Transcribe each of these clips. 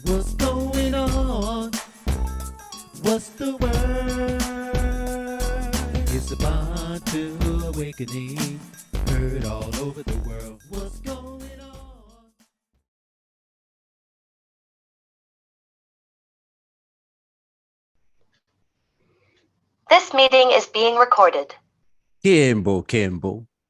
What's going on? What's the word? It's a Bantu awakening, heard all over the world. What's going on? This meeting is being recorded. Kimbo,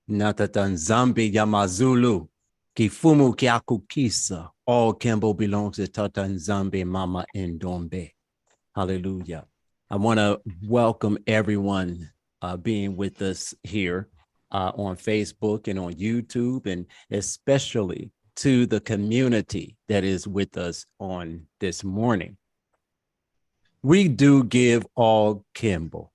natata Nzambi Yamazulu, Kifumu Kiakukisa. All Kimbo belongs to Tata Nzambi Mama Ndombe. Hallelujah. I want to welcome everyone being with us here on Facebook and on YouTube, and especially to the community that is with us on this morning. We do give all Kimbo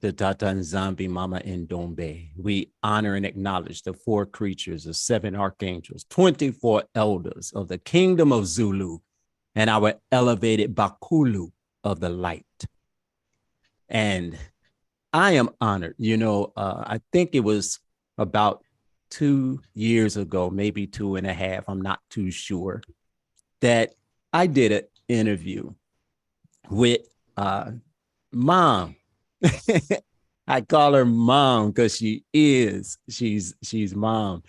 the Tata Nzambi Mama Ndombe. We honor and acknowledge the 4 creatures, the 7 archangels, 24 elders of the kingdom of Zulu, and our elevated Bakulu of the light. And I am honored. I think it was about 2 years ago, maybe 2.5, I'm not too sure, that I did an interview with Mom. I call her Mom because she's Mom.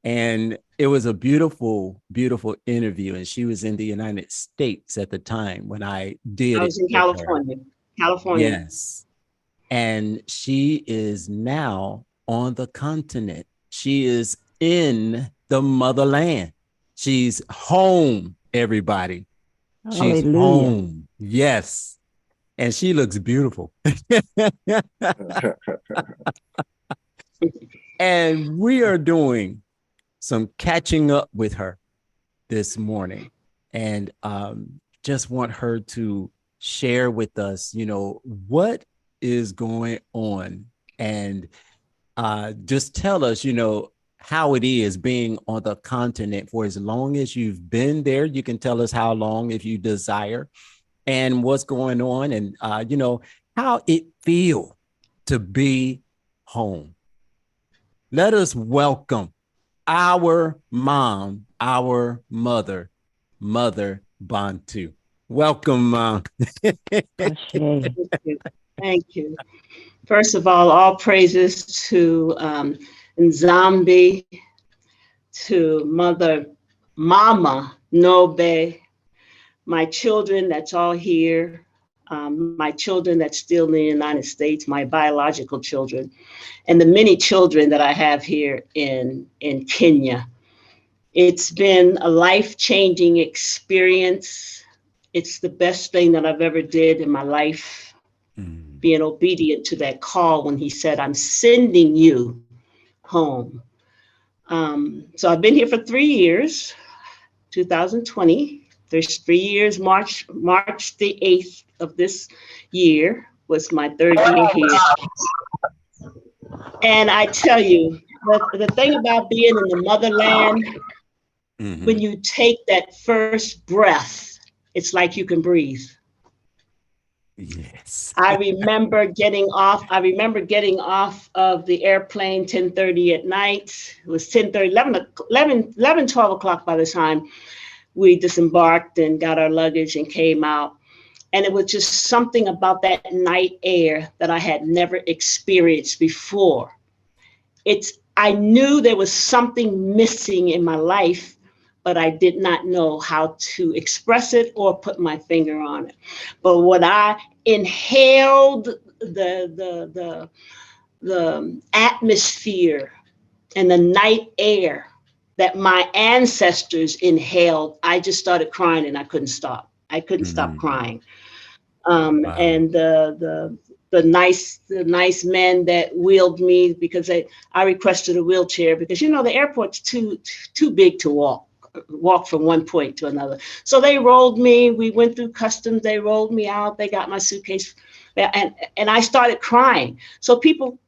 And it was a beautiful, beautiful interview. And she was in the United States at the time when I did it. I was in California. Yes. And she is now on the continent. She is in the motherland. She's home, everybody. She's home. Yes. And she looks beautiful. And we are doing some catching up with her this morning, and just want her to share with us, what is going on, and just tell us, how it is being on the continent for as long as you've been there. You can tell us how long if you desire, and what's going on, and how it feels to be home. Let us welcome our mom, our mother, Mother Bantu. Welcome, Mom. Thank you. First of all praises to Nzambi, to Mama Nobe, my children that's all here, my children that's still in the United States, my biological children, and the many children that I have here in Kenya. It's been a life-changing experience. It's the best thing that I've ever did in my life, being obedient to that call when he said, I'm sending you home. So I've been here for 3 years, 2020. There's 3 years, March the 8th of this year was my 3rd year here. And I tell you, the thing about being in the motherland, when you take that first breath, it's like you can breathe. Yes. I remember getting off of the airplane 10:30 at night. It was 10:30, 11, 12 o'clock by the time we disembarked and got our luggage and came out. And it was just something about that night air that I had never experienced before. I knew there was something missing in my life, but I did not know how to express it or put my finger on it. But when I inhaled the atmosphere and the night air that my ancestors inhaled, I just started crying and I couldn't stop. I couldn't stop crying. Wow. And the nice men that wheeled me, because I requested a wheelchair because, the airport's too big to walk from one point to another. So they rolled me, we went through customs, they rolled me out, they got my suitcase, and I started crying. So people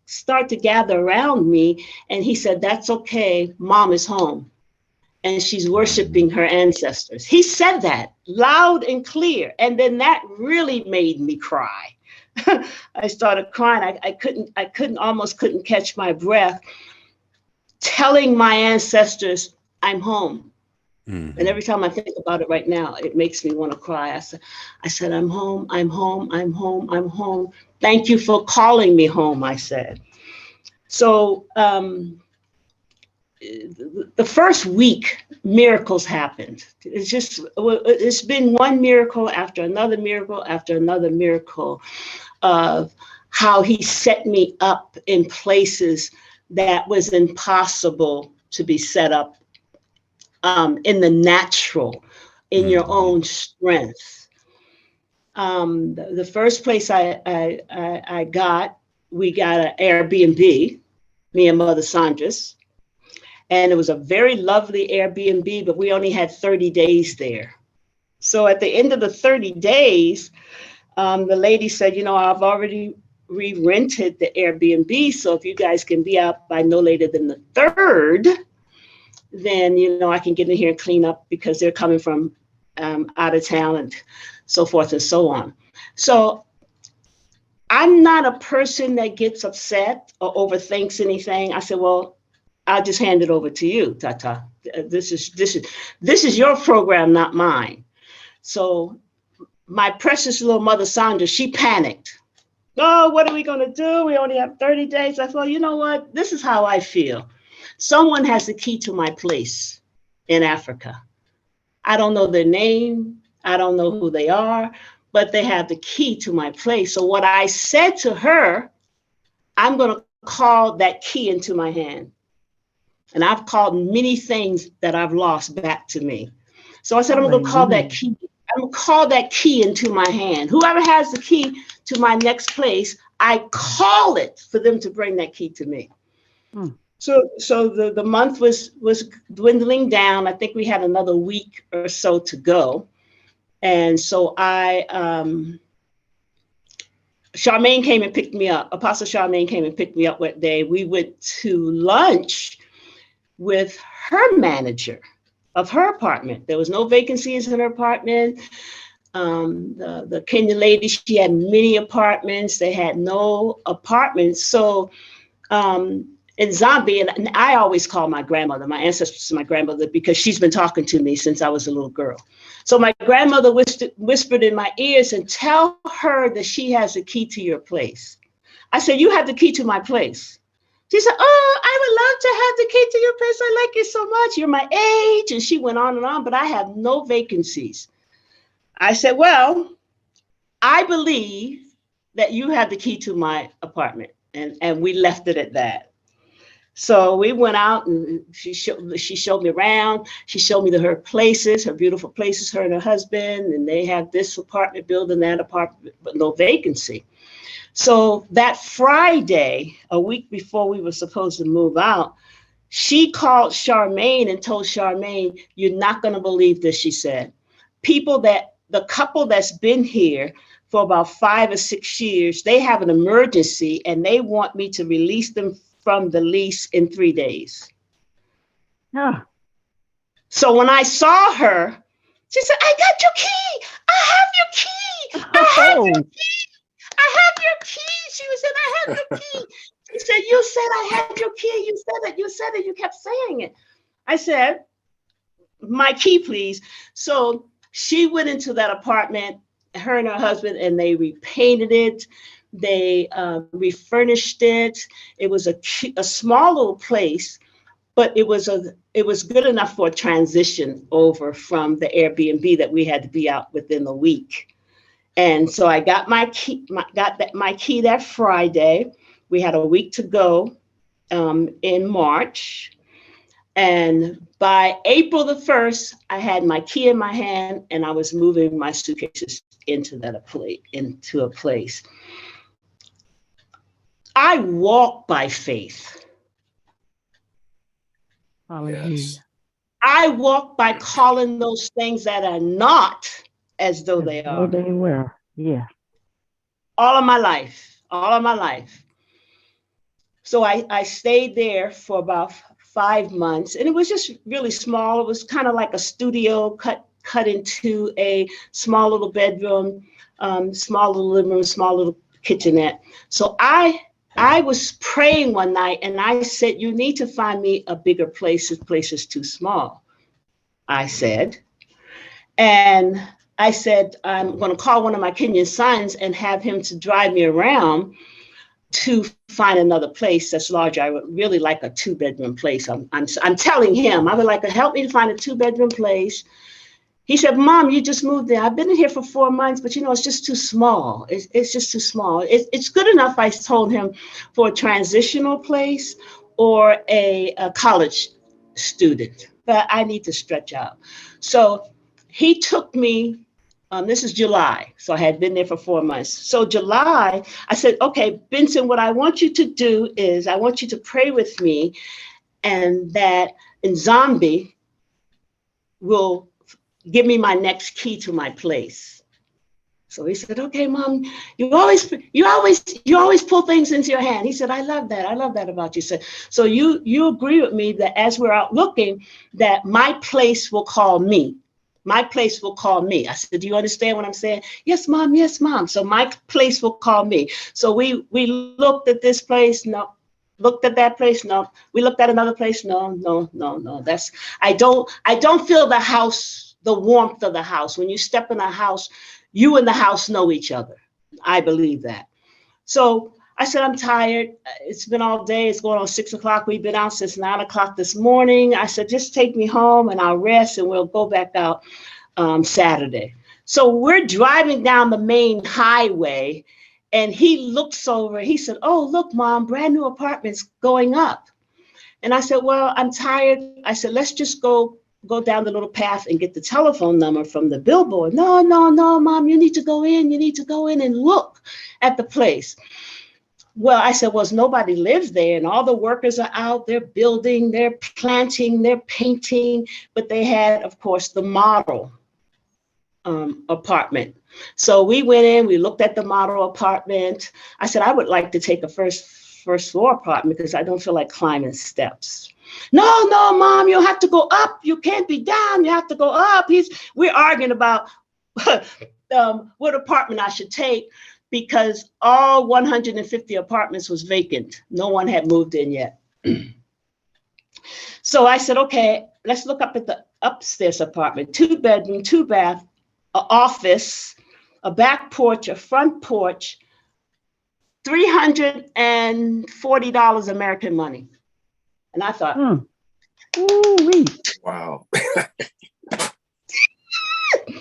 start to gather around me, and he said, that's okay, Mom is home. And she's worshiping her ancestors. He said that loud and clear. And then that really made me cry. I started crying. I almost couldn't catch my breath, telling my ancestors, I'm home. Mhm. And every time I think about it right now, it makes me want to cry. I said, I'm home, I'm home, I'm home, I'm home. Thank you for calling me home, I said. So the first week, miracles happened. It's been one miracle after another miracle of how he set me up in places that was impossible to be set up in the natural, in your own strength. The first place we got an Airbnb, me and Mother Sandra's. And it was a very lovely Airbnb, but we only had 30 days there. So at the end of the 30 days, the lady said, I've already re-rented the Airbnb. So if you guys can be out by no later than the 3rd, then, I can get in here and clean up because they're coming from out of town and so forth and so on. So I'm not a person that gets upset or overthinks anything. I said, well, I'll just hand it over to you, Tata. This is your program, not mine. So my precious little Mother Sandra, she panicked. Oh, what are we going to do? We only have 30 days. I thought, you know what? This is how I feel. Someone has the key to my place in Afrika. I don't know their name. I don't know who they are, but they have the key to my place. So what I said to her, I'm going to call that key into my hand. And I've called many things that I've lost back to me. So I said, I'm going to call that key. I'm going to call that key into my hand. Whoever has the key to my next place, I call it for them to bring that key to me. So the month was dwindling down. I think we had another week or so to go. And so Charmaine came and picked me up. Apostle Charmaine came and picked me up one day. We went to lunch with her manager of her apartment. There was no vacancies in her apartment. The Kenyan lady, she had many apartments. They had no apartments. So in Nzambi, and I always call my grandmother, my ancestors, my grandmother, because she's been talking to me since I was a little girl. So my grandmother whispered in my ears, and tell her that she has the key to your place. I said, you have the key to my place. She said, oh, I would love to have the key to your place. I like it so much. You're my age. And she went on and on, but I have no vacancies. I said, well, I believe that you have the key to my apartment. And we left it at that. So we went out and she showed me around. She showed me her places, her beautiful places, her and her husband. And they have this apartment building, that apartment, but no vacancy. So that Friday, a week before we were supposed to move out, she called Charmaine and told Charmaine, you're not going to believe this, she said. The couple that's been here for about 5 or 6 years, they have an emergency and they want me to release them from the lease in 3 days. Yeah. So when I saw her, she said, I got your key. I have your key. I have your key. I have your key. She said, I have your key. She said, you said I had your key. You said it. You kept saying it. I said, my key, please. So she went into that apartment, her and her husband, and they repainted it. They refurnished it. It was a small little place, but it was good enough for a transition over from the Airbnb that we had to be out within a week. And so I got my key, my key that Friday. We had a week to go in March. And by April the 1st, I had my key in my hand and I was moving my suitcases into a place. I walk by faith. Yes. I walk by calling those things that are not as though they are. They were, yeah. All of my life. So I stayed there for about 5 months, and it was just really small. It was kind of like a studio cut into a small little bedroom, small little living room, small little kitchenette. So I was praying one night, and I said, you need to find me a bigger place. This place is too small. I said. And I said, I'm going to call one of my Kenyan sons and have him to drive me around to find another place that's larger. I would really like a 2-bedroom place. I'm telling him, I would like to help me to find a 2-bedroom place. He said, Mom, you just moved there. I've been in here for 4 months, but it's just too small. It's just too small. It's good enough, I told him, for a transitional place or a college student, but I need to stretch out. So he took me, this is July, so I had been there for 4 months. So July, I said, okay, Benson, what I want you to do is I want you to pray with me and that Nzambi will give me my next key to my place. So he said, okay, Mom, you always pull things into your hand. He said, I love that about you. So you agree with me that as we're out looking, that my place will call me. My place will call me. I said, do you understand what I'm saying? Yes, Mom. Yes, Mom. So my place will call me. So we looked at this place. No. Looked at that place. No. We looked at another place. No. I don't feel the house, the warmth of the house. When you step in a house, you and the house know each other. I believe that. So I said, I'm tired. It's been all day. It's going on 6 o'clock. We've been out since 9 o'clock this morning. I said, just take me home and I'll rest and we'll go back out Saturday. So we're driving down the main highway and he looks over. He said, oh, look, Mom, brand new apartments going up. And I said, well, I'm tired. I said, let's just go down the little path and get the telephone number from the billboard. No, Mom, you need to go in. You need to go in and look at the place. Well, I said, well, nobody lives there and all the workers are out, they're building, they're planting, they're painting, but they had, of course, the model apartment. So we went in, we looked at the model apartment. I said, I would like to take a first floor apartment because I don't feel like climbing steps. No, Mom, you have to go up. You can't be down. You have to go up. We're arguing about what apartment I should take because all 150 apartments was vacant. No one had moved in yet. So I said, okay, let's look up at the upstairs apartment, 2-bedroom, 2-bath, an office, a back porch, a front porch, $340 American money. And I thought, wow.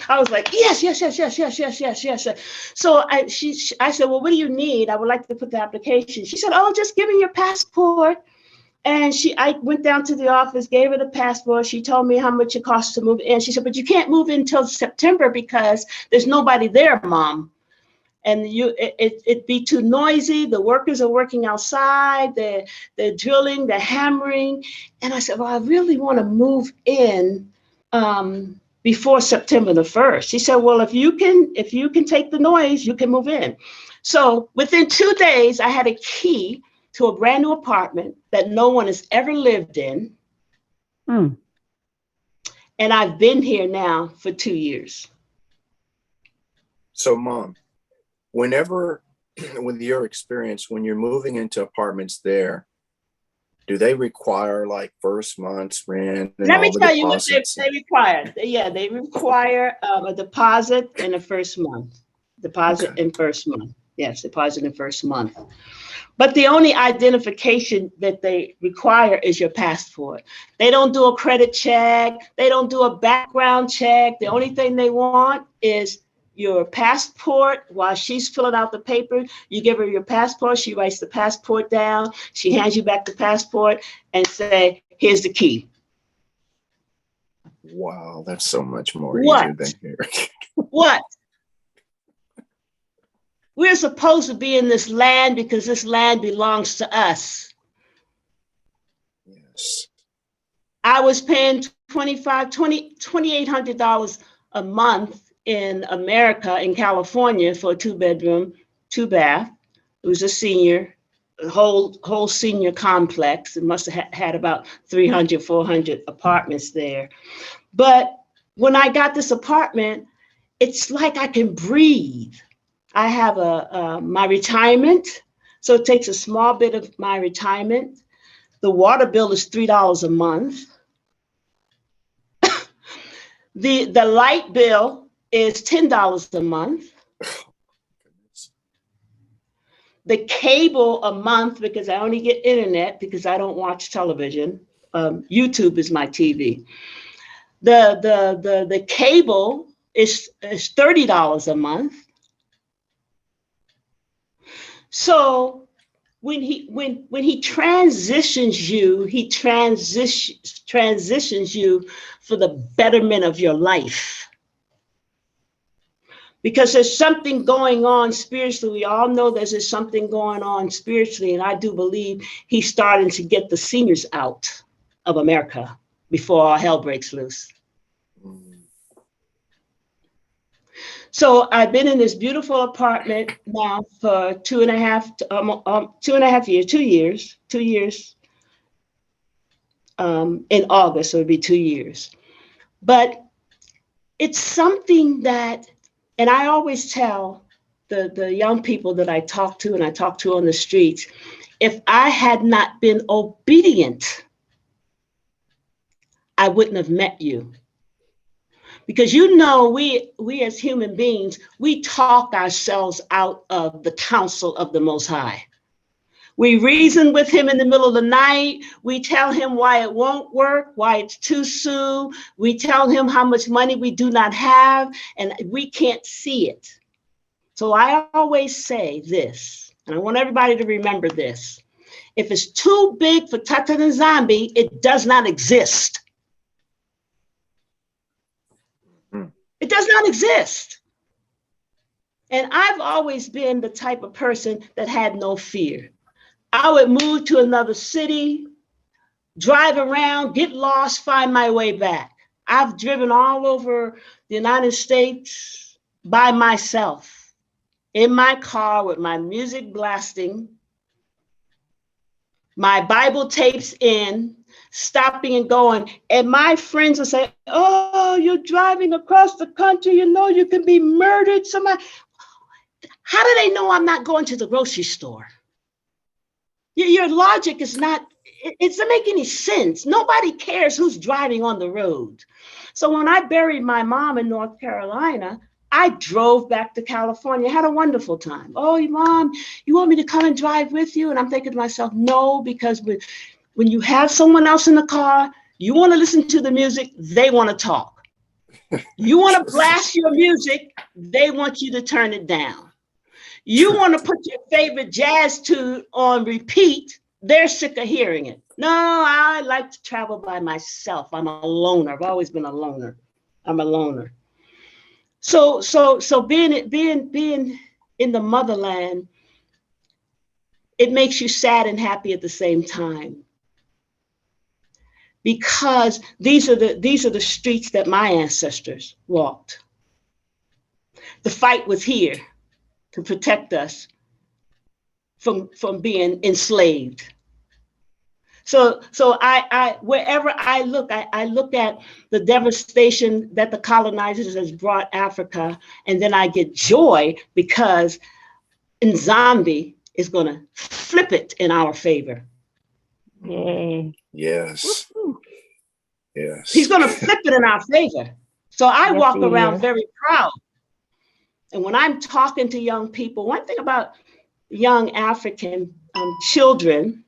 I was like, yes. So I said, well, what do you need? I would like to put the application. She said, oh, just give me your passport. And I went down to the office, gave her the passport. She told me how much it costs to move in. She said, but you can't move in until September because there's nobody there, Mom. And it'd be too noisy. The workers are working outside. They're drilling, they're hammering. And I said, well, I really want to move in before September the 1st. She said, well, if you can take the noise, you can move in. So within 2 days, I had a key to a brand new apartment that no one has ever lived in. And I've been here now for 2 years. So, Mom, with your experience, when you're moving into apartments there, do they require like first month's rent? And let me tell you what they require. Yeah, they require a deposit in the first month. Deposit in first month. Yes, deposit in first month. But the only identification that they require is your passport. They don't do a credit check. They don't do a background check. The only thing they want is your passport. While she's filling out the paper, you give her your passport. She writes the passport down. She hands you back the passport and say, here's the key. Wow, that's so much more easier than here. What? We're supposed to be in this land because this land belongs to us. Yes. I was paying $2,800 a month in America, in California, for a 2-bedroom, 2-bath. It was a whole senior complex. It must have had about 300, 400 apartments there. But when I got this apartment, it's like I can breathe. I have my retirement, so it takes a small bit of my retirement. The water bill is $3 a month. The light bill is $10 a month. The cable a month, because I only get internet because I don't watch television. YouTube is my TV. The cable is $30 a month. So when he transitions you, he transitions you for the betterment of your life. Because there's something going on spiritually. We all know there's something going on spiritually. And I do believe he's starting to get the seniors out of America before all hell breaks loose. So I've been in this beautiful apartment now for 2.5 years, 2 years. In August, so it'll be 2 years. But it's something that, and I always tell the young people that I talk to and I talk to on the streets, if I had not been obedient, I wouldn't have met you. Because we as human beings, we talk ourselves out of the counsel of the Most High. We reason with him in the middle of the night. We tell him why it won't work, why it's too soon. We tell him how much money we do not have, and we can't see it. So I always say this, and I want everybody to remember this. If it's too big for Tata Nzambi, it does not exist. It does not exist. And I've always been the type of person that had no fear. I would move to another city, drive around, get lost, find my way back. I've driven all over the United States by myself, in my car with my music blasting, my Bible tapes in, stopping and going. And my friends would say, oh, you're driving across the country, you know you can be murdered. Somebody. How do they know I'm not going to the grocery store? Your logic is not, it doesn't make any sense. Nobody cares who's driving on the road. So when I buried my mom in North Carolina, I drove back to California, had a wonderful time. Oh, Mom, you want me to come and drive with you? And I'm thinking to myself, no, because when you have someone else in the car, you want to listen to the music, they want to talk. You want to blast your music, they want you to turn it down. You want to put your favorite jazz tune on repeat, they're sick of hearing it. No, I like to travel by myself. I'm a loner. I've always been a loner. I'm a loner. So being in the motherland, it makes you sad and happy at the same time. Because these are the streets that my ancestors walked. The fight was here to protect us from being enslaved. So I wherever I look at the devastation that the colonizers has brought Africa, and then I get joy because Nzambi is going to flip it in our favor. Yay. Yes. Yes. He's going to flip it in our favor. So I walk around very proud. And when I'm talking to young people, one thing about young African children,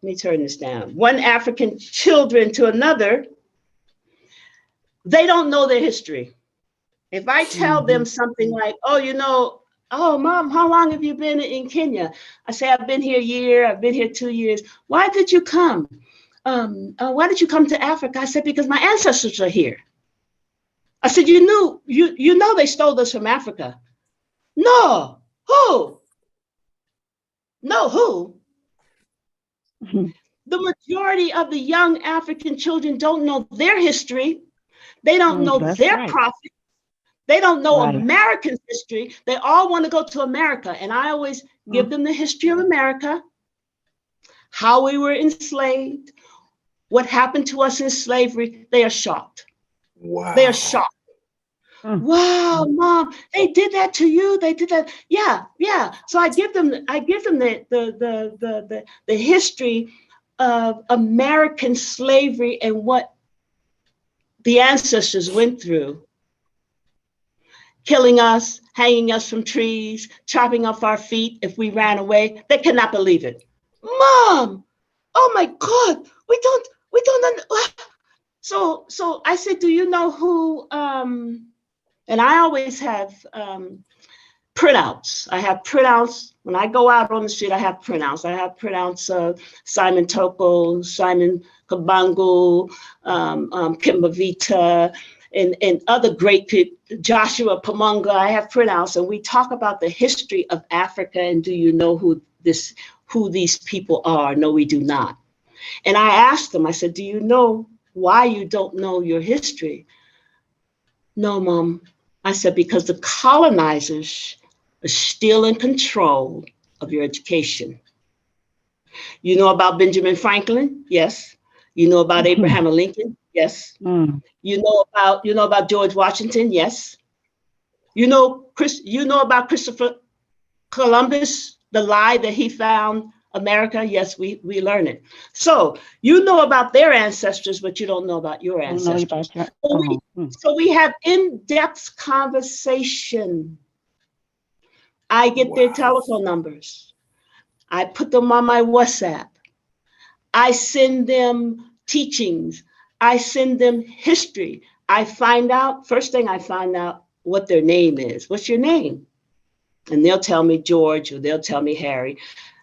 let me turn this down. One African children to another, they don't know their history. If I tell them something like, oh, Mom, how long have you been in Kenya? I say, I've been here a year, I've been here 2 years. Why did you come? Why did you come to Africa? I said, because my ancestors are here. I said, you know they stole us from Africa. No, who? No, who? The majority of the young African children don't know their history. They don't know their prophet. They don't know American history. They all want to go to America. And I always give them the history of America, how we were enslaved, what happened to us in slavery. They are shocked. Wow. They are shocked. Wow, Mom, they did that to you. They did that. Yeah. So I give them the history of American slavery and what the ancestors went through, killing us, hanging us from trees, chopping off our feet if we ran away. They cannot believe it. Mom, oh my God, we don't. So I said, do you know who, and I always have printouts. I have printouts. When I go out on the street, I have printouts. I have printouts of Simon Toko, Simon Kabangu, Kimbavita, and other great people, Joshua Pamunga. I have printouts, and we talk about the history of Africa. And do you know who these people are? No, we do not. And I asked them, I said, do you know why you don't know your history? No, Mom. I said, because the colonizers are still in control of your education. You know about Benjamin Franklin? Yes. You know about Abraham Lincoln? Yes. You know about George Washington? Yes. You know about Christopher Columbus, the lie that he found America? Yes, we learn it. So you know about their ancestors, but you don't know about your ancestors. So we have in-depth conversation. I get their telephone numbers. I put them on my WhatsApp. I send them teachings. I send them history. First thing I find out what their name is. What's your name? And they'll tell me George, or they'll tell me Harry.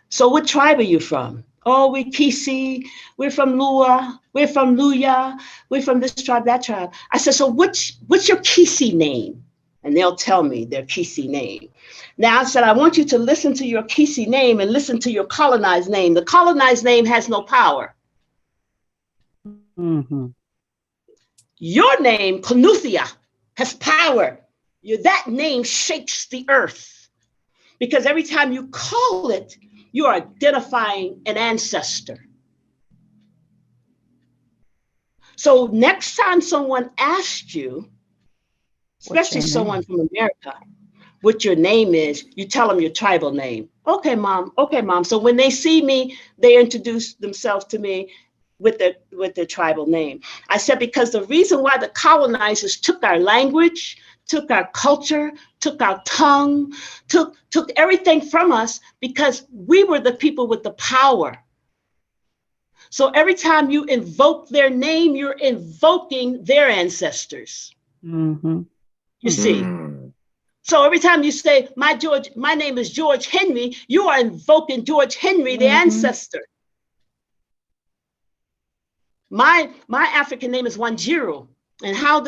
So what tribe are you from? Oh, we're Kisi, we're from Lua, we're from Luya, we're from this tribe, that tribe. I said, so what's your Kisi name? And they'll tell me their Kisi name. Now I said, I want you to listen to your Kisi name and listen to your colonized name. The colonized name has no power. Mm-hmm. Your name, Kanuthia, has power. That name shakes the earth, because every time you call it, you are identifying an ancestor. So next time someone asks you, especially someone from America, what your name is, you tell them your tribal name. Okay, Mom. Okay, Mom. So when they see me, they introduce themselves to me with their tribal name. I said, because the reason why the colonizers took our language, took our culture, took our tongue, took everything from us, because we were the people with the power. So every time you invoke their name, you're invoking their ancestors. Mm-hmm. You see? So every time you say, my name is George Henry, you are invoking George Henry, the ancestor. My African name is Wanjiru. And how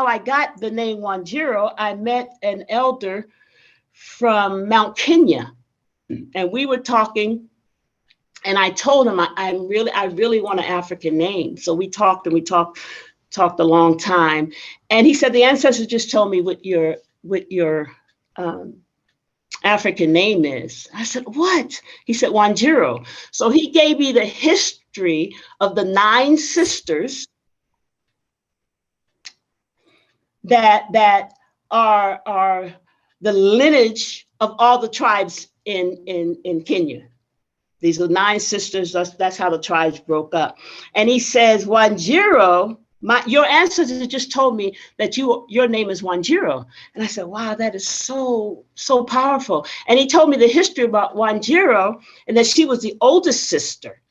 I got the name Wanjiru, I met an elder from Mount Kenya, and we were talking, and I told him I really want an African name. So we talked a long time, and he said, the ancestors just told me what your African name is. I said, what? He said, Wanjiru. So he gave me the history of the 9 sisters that are the lineage of all the tribes in Kenya. These are 9 sisters. That's how the tribes broke up. And he says, Wanjiru, your ancestors just told me that your name is Wanjiru. And I said, wow, that is so powerful. And he told me the history about Wanjiru, and that she was the oldest sister.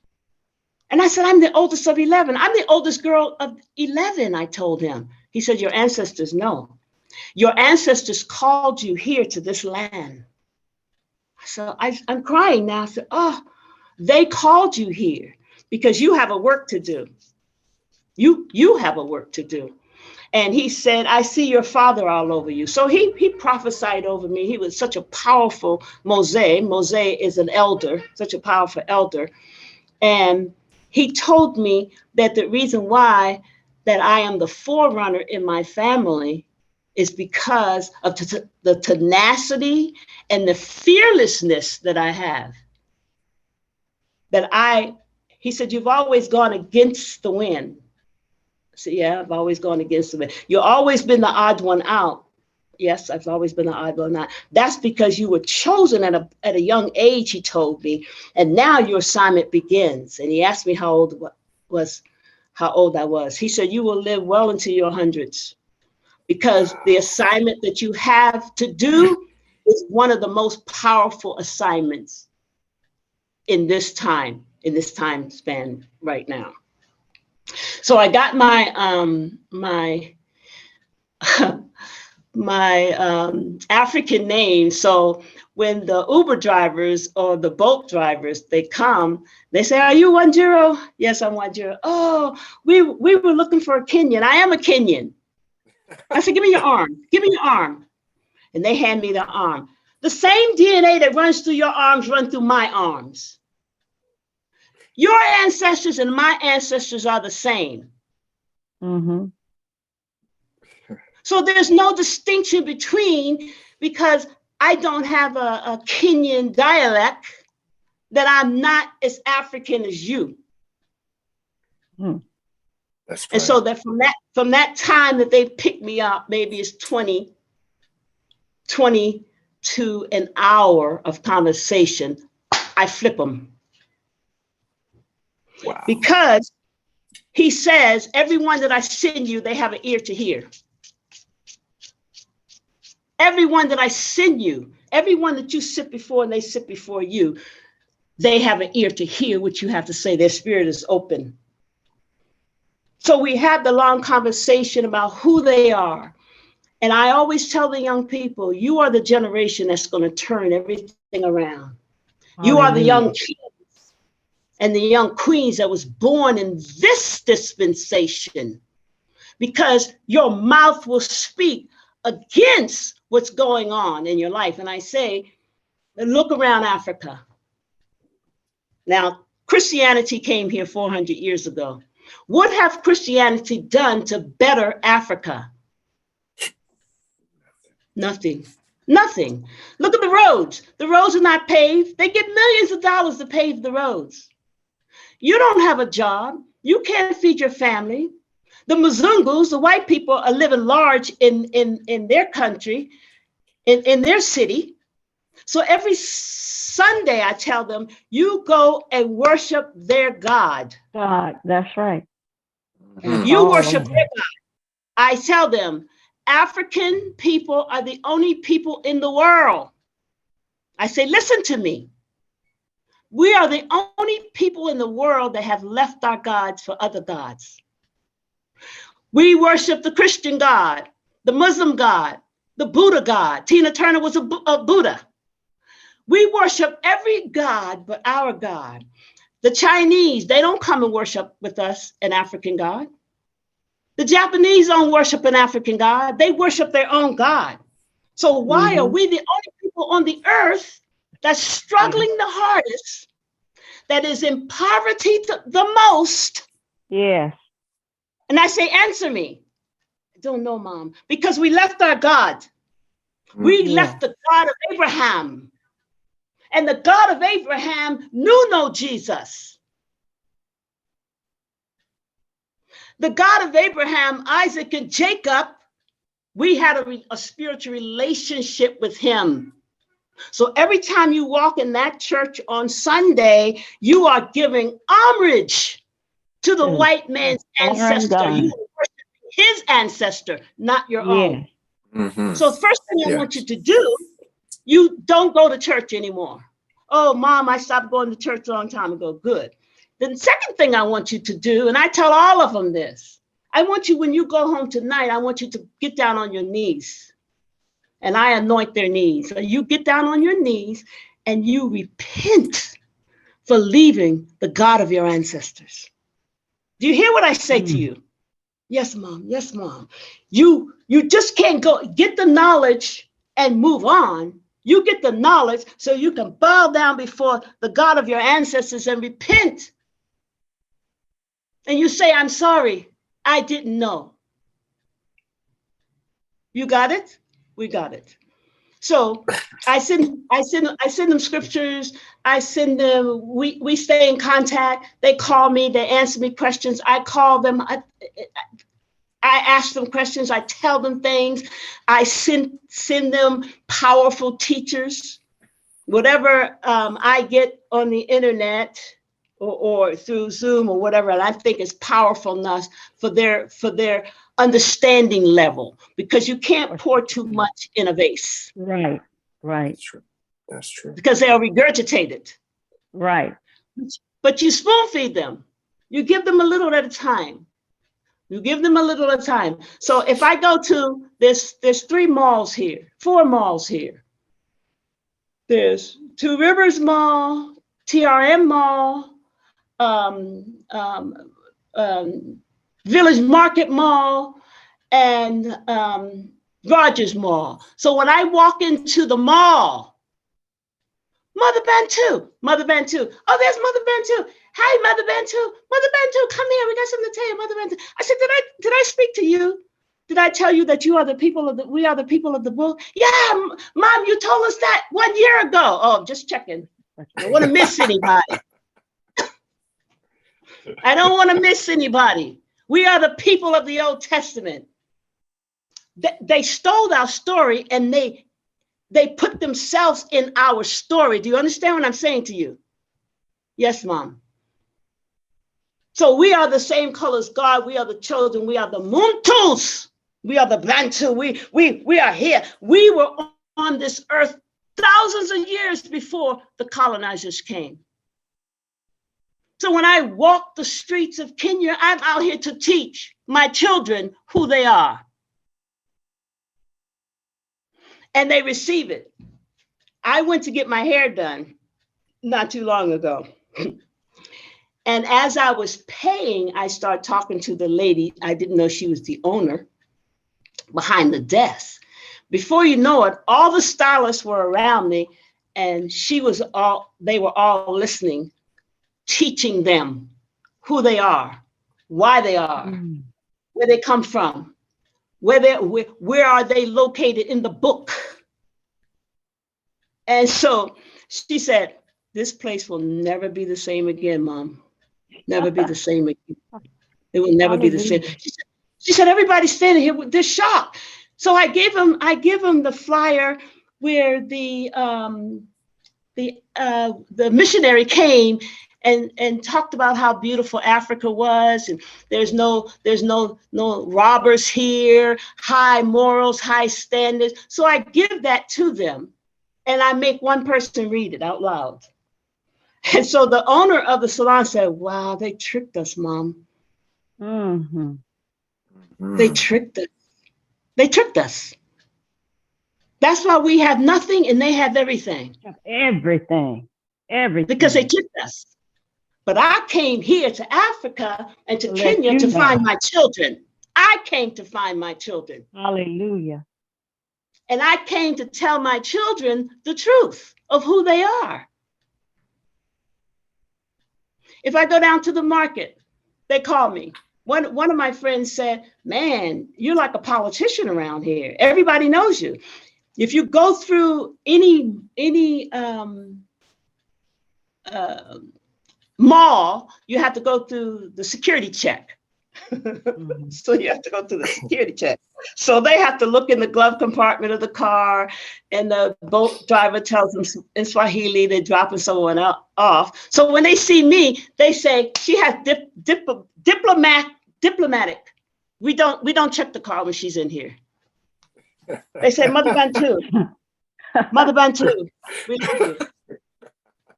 And I said, I'm the oldest of 11. I'm the oldest girl of 11, I told him. He said, your ancestors know. Your ancestors called you here to this land. So I'm crying now. I said, oh, they called you here because you have a work to do. You have a work to do. And he said, I see your father all over you. So he prophesied over me. He was such a powerful Mosè. Mosè is an elder, such a powerful elder. And he told me that the reason why that I am the forerunner in my family is because of the tenacity and the fearlessness that I have. He said, you've always gone against the wind. I said, yeah, I've always gone against the wind. You've always been the odd one out. Yes, I've always been the odd one out. That's because you were chosen at a young age, he told me, and now your assignment begins. And he asked me how old I was. how old I was. He said, you will live well into your hundreds because the assignment that you have to do is one of the most powerful assignments in this time span right now. So I got my African name. So when the Uber drivers or the boat drivers, they come, they say, are you Wanjiro? Yes, I'm Wanjiro. Oh, we were looking for a Kenyan. I am a Kenyan. I said, give me your arm. Give me your arm. And they hand me the arm. The same DNA that runs through your arms run through my arms. Your ancestors and my ancestors are the same. Mm-hmm. So there's no distinction between, because I don't have a Kenyan dialect, that I'm not as African as you. Mm. That's right. And so that from that time that they picked me up, maybe it's 20 to an hour of conversation, I flip them. Wow. Because he says, everyone that I send you, they have an ear to hear. Everyone that I send you, everyone that you sit before and they sit before you, they have an ear to hear what you have to say. Their spirit is open. So we had the long conversation about who they are. And I always tell the young people, you are the generation that's going to turn everything around. You are the young kings and the young queens that was born in this dispensation, because your mouth will speak against what's going on in your life. And I say, look around Africa. Now, Christianity came here 400 years ago. What have Christianity done to better Africa? Nothing. Nothing. Look at the roads. The roads are not paved. They get millions of dollars to pave the roads. You don't have a job. You can't feed your family. The Mzungus, the white people, are living large in their country, in their city. So every Sunday, I tell them, you go and worship their God. God, that's right. Mhm. You All worship of their God. I tell them, African people are the only people in the world. I say, listen to me. We are the only people in the world that have left our gods for other gods. We worship the Christian God, the Muslim God, the Buddha God. Tina Turner was a Buddha. We worship every God but our God. The Chinese, they don't come and worship with us an African God. The Japanese don't worship an African God. They worship their own God. So why are we the only people on the earth that's struggling the hardest, that is in poverty the most? Yes. And I say, answer me. I don't know, Mom, because we left our God. We left the God of Abraham. And the God of Abraham knew no Jesus. The God of Abraham, Isaac, and Jacob, we had a spiritual relationship with him. So every time you walk in that church on Sunday, you are giving homage to the white man's ancestor. You are worshiping his ancestor, not your own. Mhm. So the first thing I Yes. want you to do, you don't go to church anymore. Oh, Mom, I stopped going to church a long time ago. Good. The second thing I want you to do, and I tell all of them this, I want you, when you go home tonight, I want you to get down on your knees. And I anoint their knees. So you get down on your knees and you repent for leaving the God of your ancestors. Do you hear what I say to you? Yes, Mom. Yes, Mom. You just can't go get the knowledge and move on. You get the knowledge so you can bow down before the God of your ancestors and repent. And you say, I'm sorry, I didn't know. You got it? We got it. So I send them scriptures. I send them, we stay in contact. They call me, they answer me questions. I call them, I ask them questions. I tell them things. I send them powerful teachers. Whatever I get on the internet, or through Zoom or whatever. And I think it's powerful enough for their understanding level, because you can't pour too much in a vase. Right. Right. That's true. That's true. Because they'll regurgitate it. Right. But you spoon feed them. You give them a little at a time. You give them a little at a time. So if I go to, there's 4 malls here. There's Two Rivers Mall, TRM Mall, Village Market Mall, and Rogers Mall. So when I walk into the mall, Mother Bantu. Oh, there's Mother Bantu. Hi, Mother Bantu. Mother Bantu, come here. We got something to tell you, Mother Bantu. I said, did I speak to you? Did I tell you that we are the people of the book? Yeah, Mom, you told us that 1 year ago. Oh, just checking. I don't want to miss anybody. I don't want to miss anybody. We are the people of the Old Testament. They stole our story and they put themselves in our story. Do you understand what I'm saying to you? Yes, Mom. So we are the same color as God. We are the chosen. We are the Muntus. We are the Bantu. We are here. We were on this earth thousands of years before the colonizers came. So when I walk the streets of Kenya, I'm out here to teach my children who they are. And they receive it. I went to get my hair done not too long ago. And as I was paying, I started talking to the lady. I didn't know she was the owner behind the desk. Before you know it, all the stylists were around me, and they were all listening, teaching them who they are, why they are, where they come from, where are they located in the book. And so she said, this place will never be the same again, Mom. Never be the same again. It will never be the same. She said, everybody's standing here with this shock. So I give them the flyer where the missionary came and talked about how beautiful Africa was, and there's no robbers here, high morals, high standards. So I give that to them, and I make one person read it out loud. And so the owner of the salon said, wow, they tricked us, Mom. Mm-hmm. They tricked us. They tricked us. That's why we have nothing and they have everything. Everything. Because they tricked us. But I came here to Africa and to Kenya to find my children. I came to find my children. Hallelujah. And I came to tell my children the truth of who they are. If I go down to the market, they call me. One of my friends said, man, you're like a politician around here. Everybody knows you. If you go through any mall, you have to go through the security check. So you have to go through the security check. So they have to look in the glove compartment of the car, and the boat driver tells them in Swahili they're dropping someone off. So when they see me, they say, she has diplomatic. We don't check the car when she's in here. They say, Mother Bantu, Mother Bantu, we love you.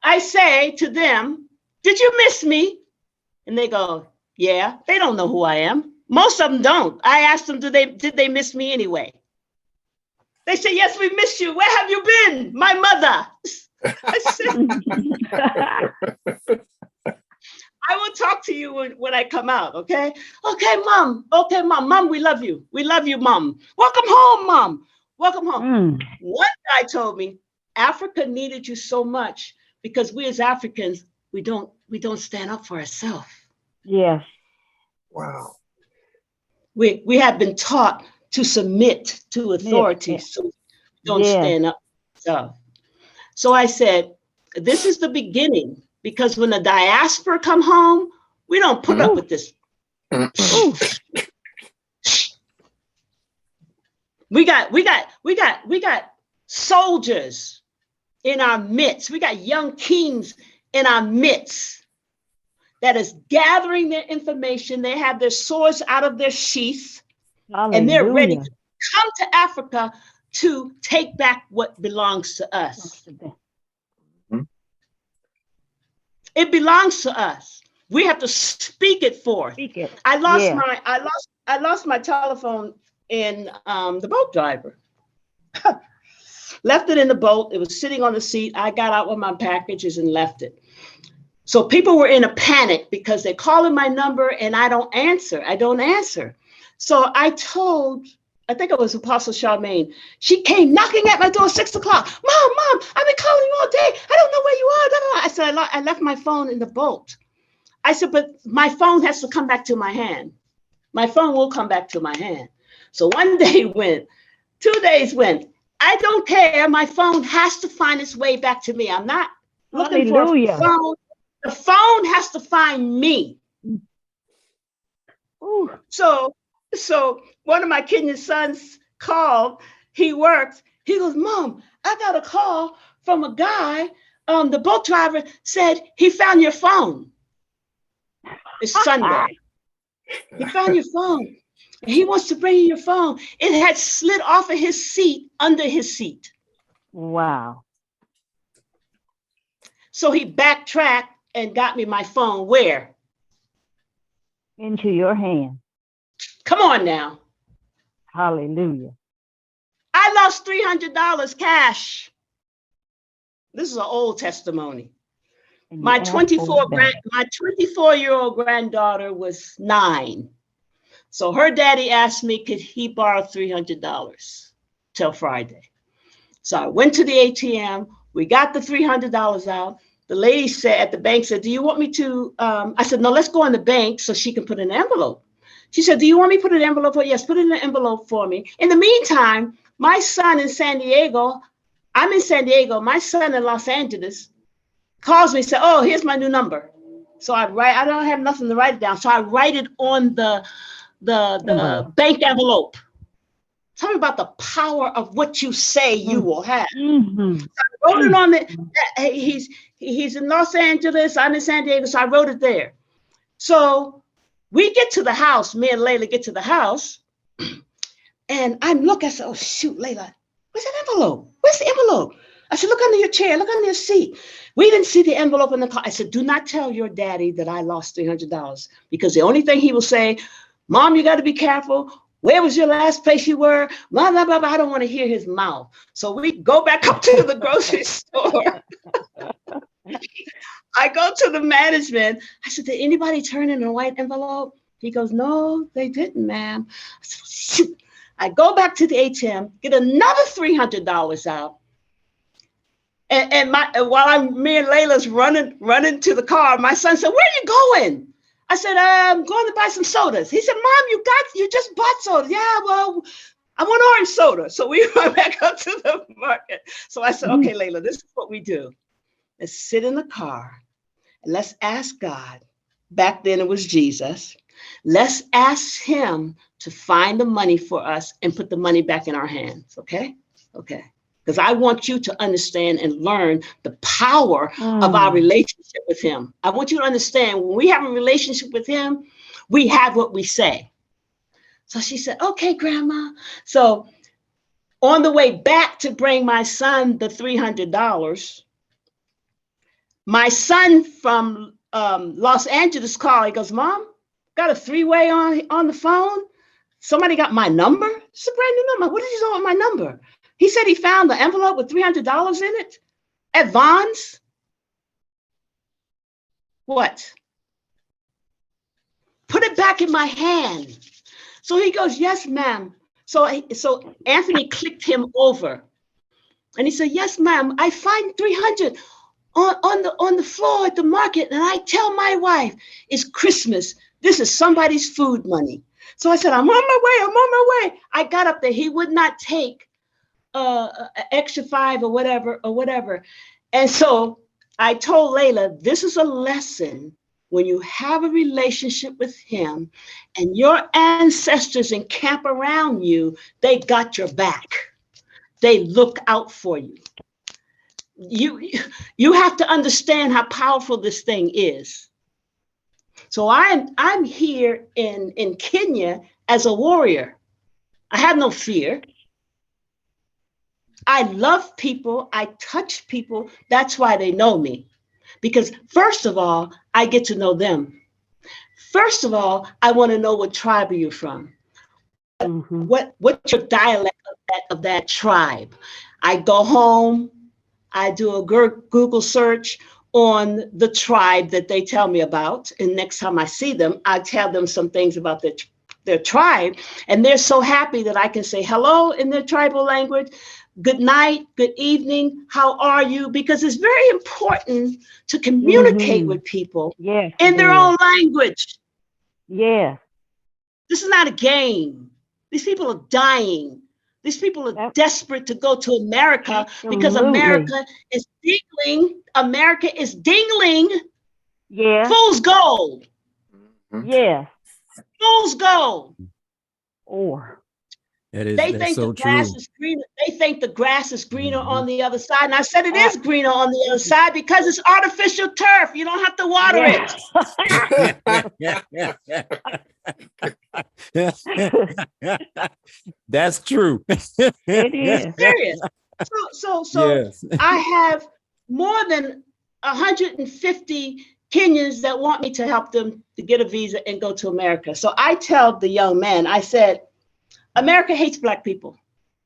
I say to them, did you miss me? And they go, yeah. They don't know who I am. Most of them don't. I asked them, did they miss me anyway? They say, yes, we miss you. Where have you been? My mother. I said, I will talk to you when I come out, okay? Okay, Mom. Okay, Mom. Mom, we love you. We love you, Mom. Welcome home, Mom. Welcome home. One guy told me, Africa needed you so much because we as Africans, we don't stand up for ourselves. Yes. Wow. We have been taught to submit to authority, so we don't stand up for ourselves. So I said, this is the beginning, because when the diaspora come home, we don't put up with this. We got soldiers in our midst. We got young kings in our midst. that is gathering their information. They have their swords out of their sheaths, Hallelujah. and they're ready to come to Africa to take back what belongs to us. It belongs to us. We have to speak it forth. Speak it. I lost Yeah. my telephone in the boat driver. Left it in the boat. It was sitting on the seat. I got out with my packages and left it. So people were in a panic because they're calling my number and I don't answer. So I think it was Apostle Charmaine. She came knocking at my door 6 o'clock. Mom, I've been calling you all day. I don't know where you are. I said, I left my phone in the boat. I said, but my phone has to come back to my hand. My phone will come back to my hand. So one day went, 2 days went. I don't care. My phone has to find its way back to me. I'm not looking for a phone. The phone has to find me. Ooh. So one of my Kenyan sons called. He works. He goes, Mom, I got a call from a guy. The boat driver said he found your phone. It's Sunday. He found your phone. He wants to bring you your phone. It had slid off of his seat, under his seat. Wow. So he backtracked and got me my phone. Where? Into your hand. Come on now. Hallelujah. I lost $300 cash. This is an old testimony. My 24-year-old granddaughter was 9. So her daddy asked me, could he borrow $300 till Friday? So I went to the ATM. We got the $300 out. The lady said at the bank said, do you want me to? I said, no, let's go in the bank so she can put in an envelope. She said, do you want me to put an envelope for? Yes, put it in an envelope for me. In the meantime, my son in San Diego, I'm in San Diego. My son in Los Angeles calls me, said, oh, here's my new number. So I don't have nothing to write it down. So I write it on the bank envelope. Tell me about the power of what you say you will have. Mm-hmm. So I wrote it on he's in Los Angeles, I'm in San Diego, so I wrote it there. So we get to the house, me and Layla get to the house, and I'm looking, I said, oh shoot, Layla, where's that envelope? Where's the envelope? I said, look under your chair, look under your seat. We didn't see the envelope in the car. I said, do not tell your daddy that I lost $300 because the only thing he will say, Mom, you got to be careful. Where was your last place you were? Blah, blah, blah, blah. I don't want to hear his mouth. So we go back up to the grocery store. I go to the management. I said, did anybody turn in a white envelope? He goes, no, they didn't, ma'am. I said, shoot. I go back to the ATM, get another $300 out. And while me and Layla's running to the car, my son said, where are you going? I said, I'm going to buy some sodas. He said, Mom, you just bought sodas. Yeah, well, I want orange soda. So we went back up to the market. So I said, okay, Layla, this is what we do. Let's sit in the car and let's ask God. Back then it was Jesus. Let's ask him to find the money for us and put the money back in our hands. Okay? Okay. Because I want you to understand and learn the power of our relationship with him. I want you to understand when we have a relationship with him, we have what we say. So she said, okay, Grandma. So on the way back to bring my son the $300, my son from Los Angeles called. He goes, Mom, got a three-way on the phone. Somebody got my number. It's a brand new number. What did you know with my number? He said he found the envelope with $300 in it at Vaughn's. What? Put it back in my hand. So he goes, yes, ma'am. So Anthony clicked him over. And he said, yes, ma'am, I find 300 on the floor at the market. And I tell my wife, it's Christmas. This is somebody's food money. So I said, I'm on my way. I got up there. He would not take extra 5 or whatever. And so I told Layla, this is a lesson when you have a relationship with him and your ancestors encamp around you, they got your back. They look out for you. You have to understand how powerful this thing is. So I'm here in Kenya as a warrior. I have no fear. I love people. I touch people. That's why they know me. Because first of all, I get to know them. First of all, I want to know what tribe are you from? What's your dialect of that tribe? I go home, I do a Google search on the tribe that they tell me about. And next time I see them, I tell them some things about their tribe. And they're so happy that I can say hello in their tribal language. Good night, good evening, how are you? Because it's very important to communicate with people in their own language. Yeah. This is not a game. These people are dying. These people are desperate to go to America because America is dingling. America is dingling. Yeah. Fool's gold. Yeah. Fool's gold. Or They think the grass is greener. They think the grass is greener on the other side. And I said it is greener on the other side because it's artificial turf. You don't have to water it. That's true. It is. Serious. So yes. I have more than 150 Kenyans that want me to help them to get a visa and go to America. So I tell the young man, I said, America hates Black people.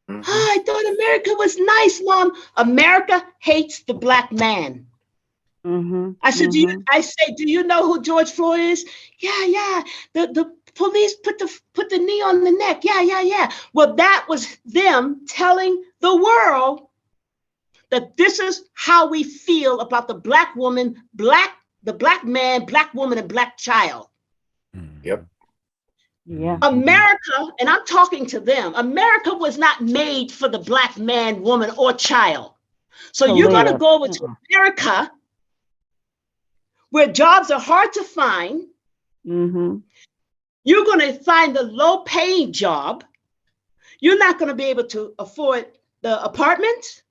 Oh, I thought America was nice, Mom. America hates the Black man. I said, do you know who George Floyd is? Yeah. The police put the knee on the neck. Yeah. Well, that was them telling the world that this is how we feel about the Black woman, the Black man, Black woman, and Black child. Yep. Yeah. America, and I'm talking to them, America was not made for the Black man, woman, or child. So you're going to go over to America where jobs are hard to find. You're going to find the low-paying job. You're not going to be able to afford the apartment,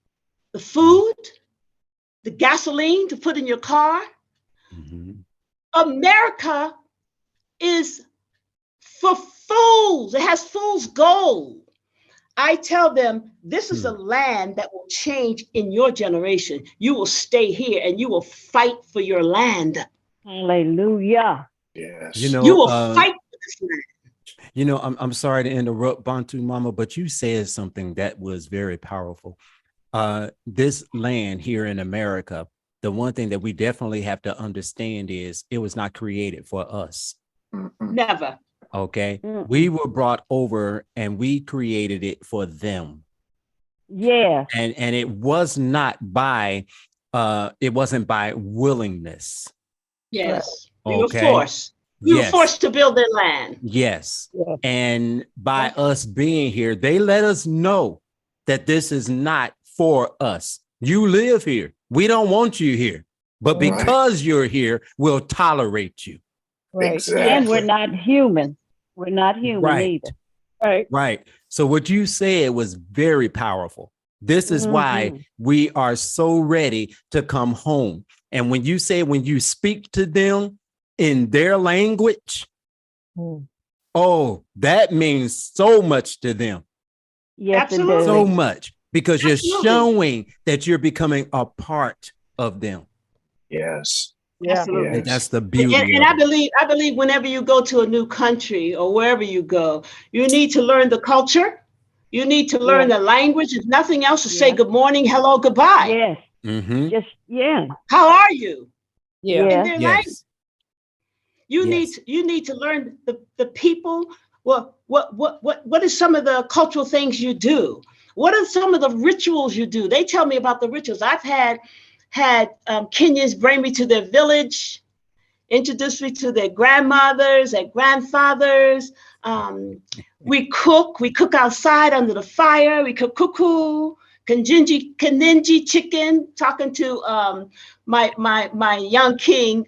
the food, the gasoline to put in your car. America is for fools. It has fool's gold. I tell them, this is a land that will change in your generation. You will stay here and you will fight for your land. Hallelujah. Yes. You will fight for this land. I'm sorry to interrupt, Bantu Mama, but you said something that was very powerful. This land here in America, the one thing that we definitely have to understand is it was not created for us. Never. Okay. We were brought over and we created it for them. Yeah. And it was not by it wasn't by willingness. Yes. Okay. We were forced. We were forced to build their land. Yes. And by us being here, they let us know that this is not for us. You live here. We don't want you here. But because you're here, we'll tolerate you. Right. Exactly. And we're not human. We're not human either. Right. So what you said was very powerful. This is why we are so ready to come home. And when you speak to them in their language, oh, that means so much to them. Yes, absolutely. So much, because you're showing that you're becoming a part of them. Yes. Absolutely. And that's the beauty. And I believe whenever you go to a new country or wherever you go, you need to learn the culture. You need to learn the language. If nothing else, to say good morning, hello, goodbye. Yes. Just How are you? Yeah. In their language. You need to learn the people. What is some of the cultural things you do? What are some of the rituals you do? They tell me about the rituals. I've had Kenyans bring me to their village, introduce me to their grandmothers, their grandfathers. We cook outside under the fire. We cook kuku, kanjinji chicken. Talking to my young king,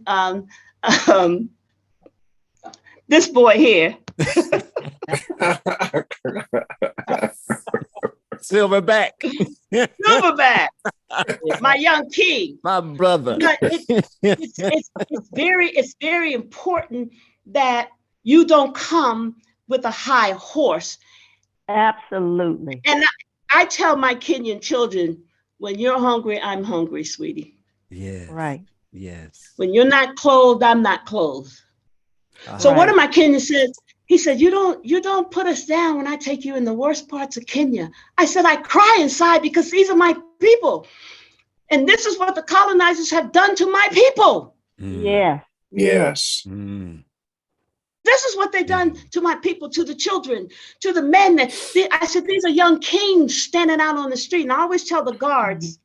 this boy here. Silverback. Silverback. my young king. My brother. But it's very important that you don't come with a high horse. Absolutely. And I tell my Kenyan children, when you're hungry, I'm hungry, sweetie. Yes. Right. Yes. When you're not clothed, I'm not clothed. So Right. one of my Kenyans said, he said, you don't put us down when I take you in the worst parts of Kenya. I said, I cry inside because these are my people. And this is what the colonizers have done to my people. Yeah. Yes. Mm. This is what they've done to my people, to the children, to the men. I said, these are young kings standing out on the street. And I always tell the guards,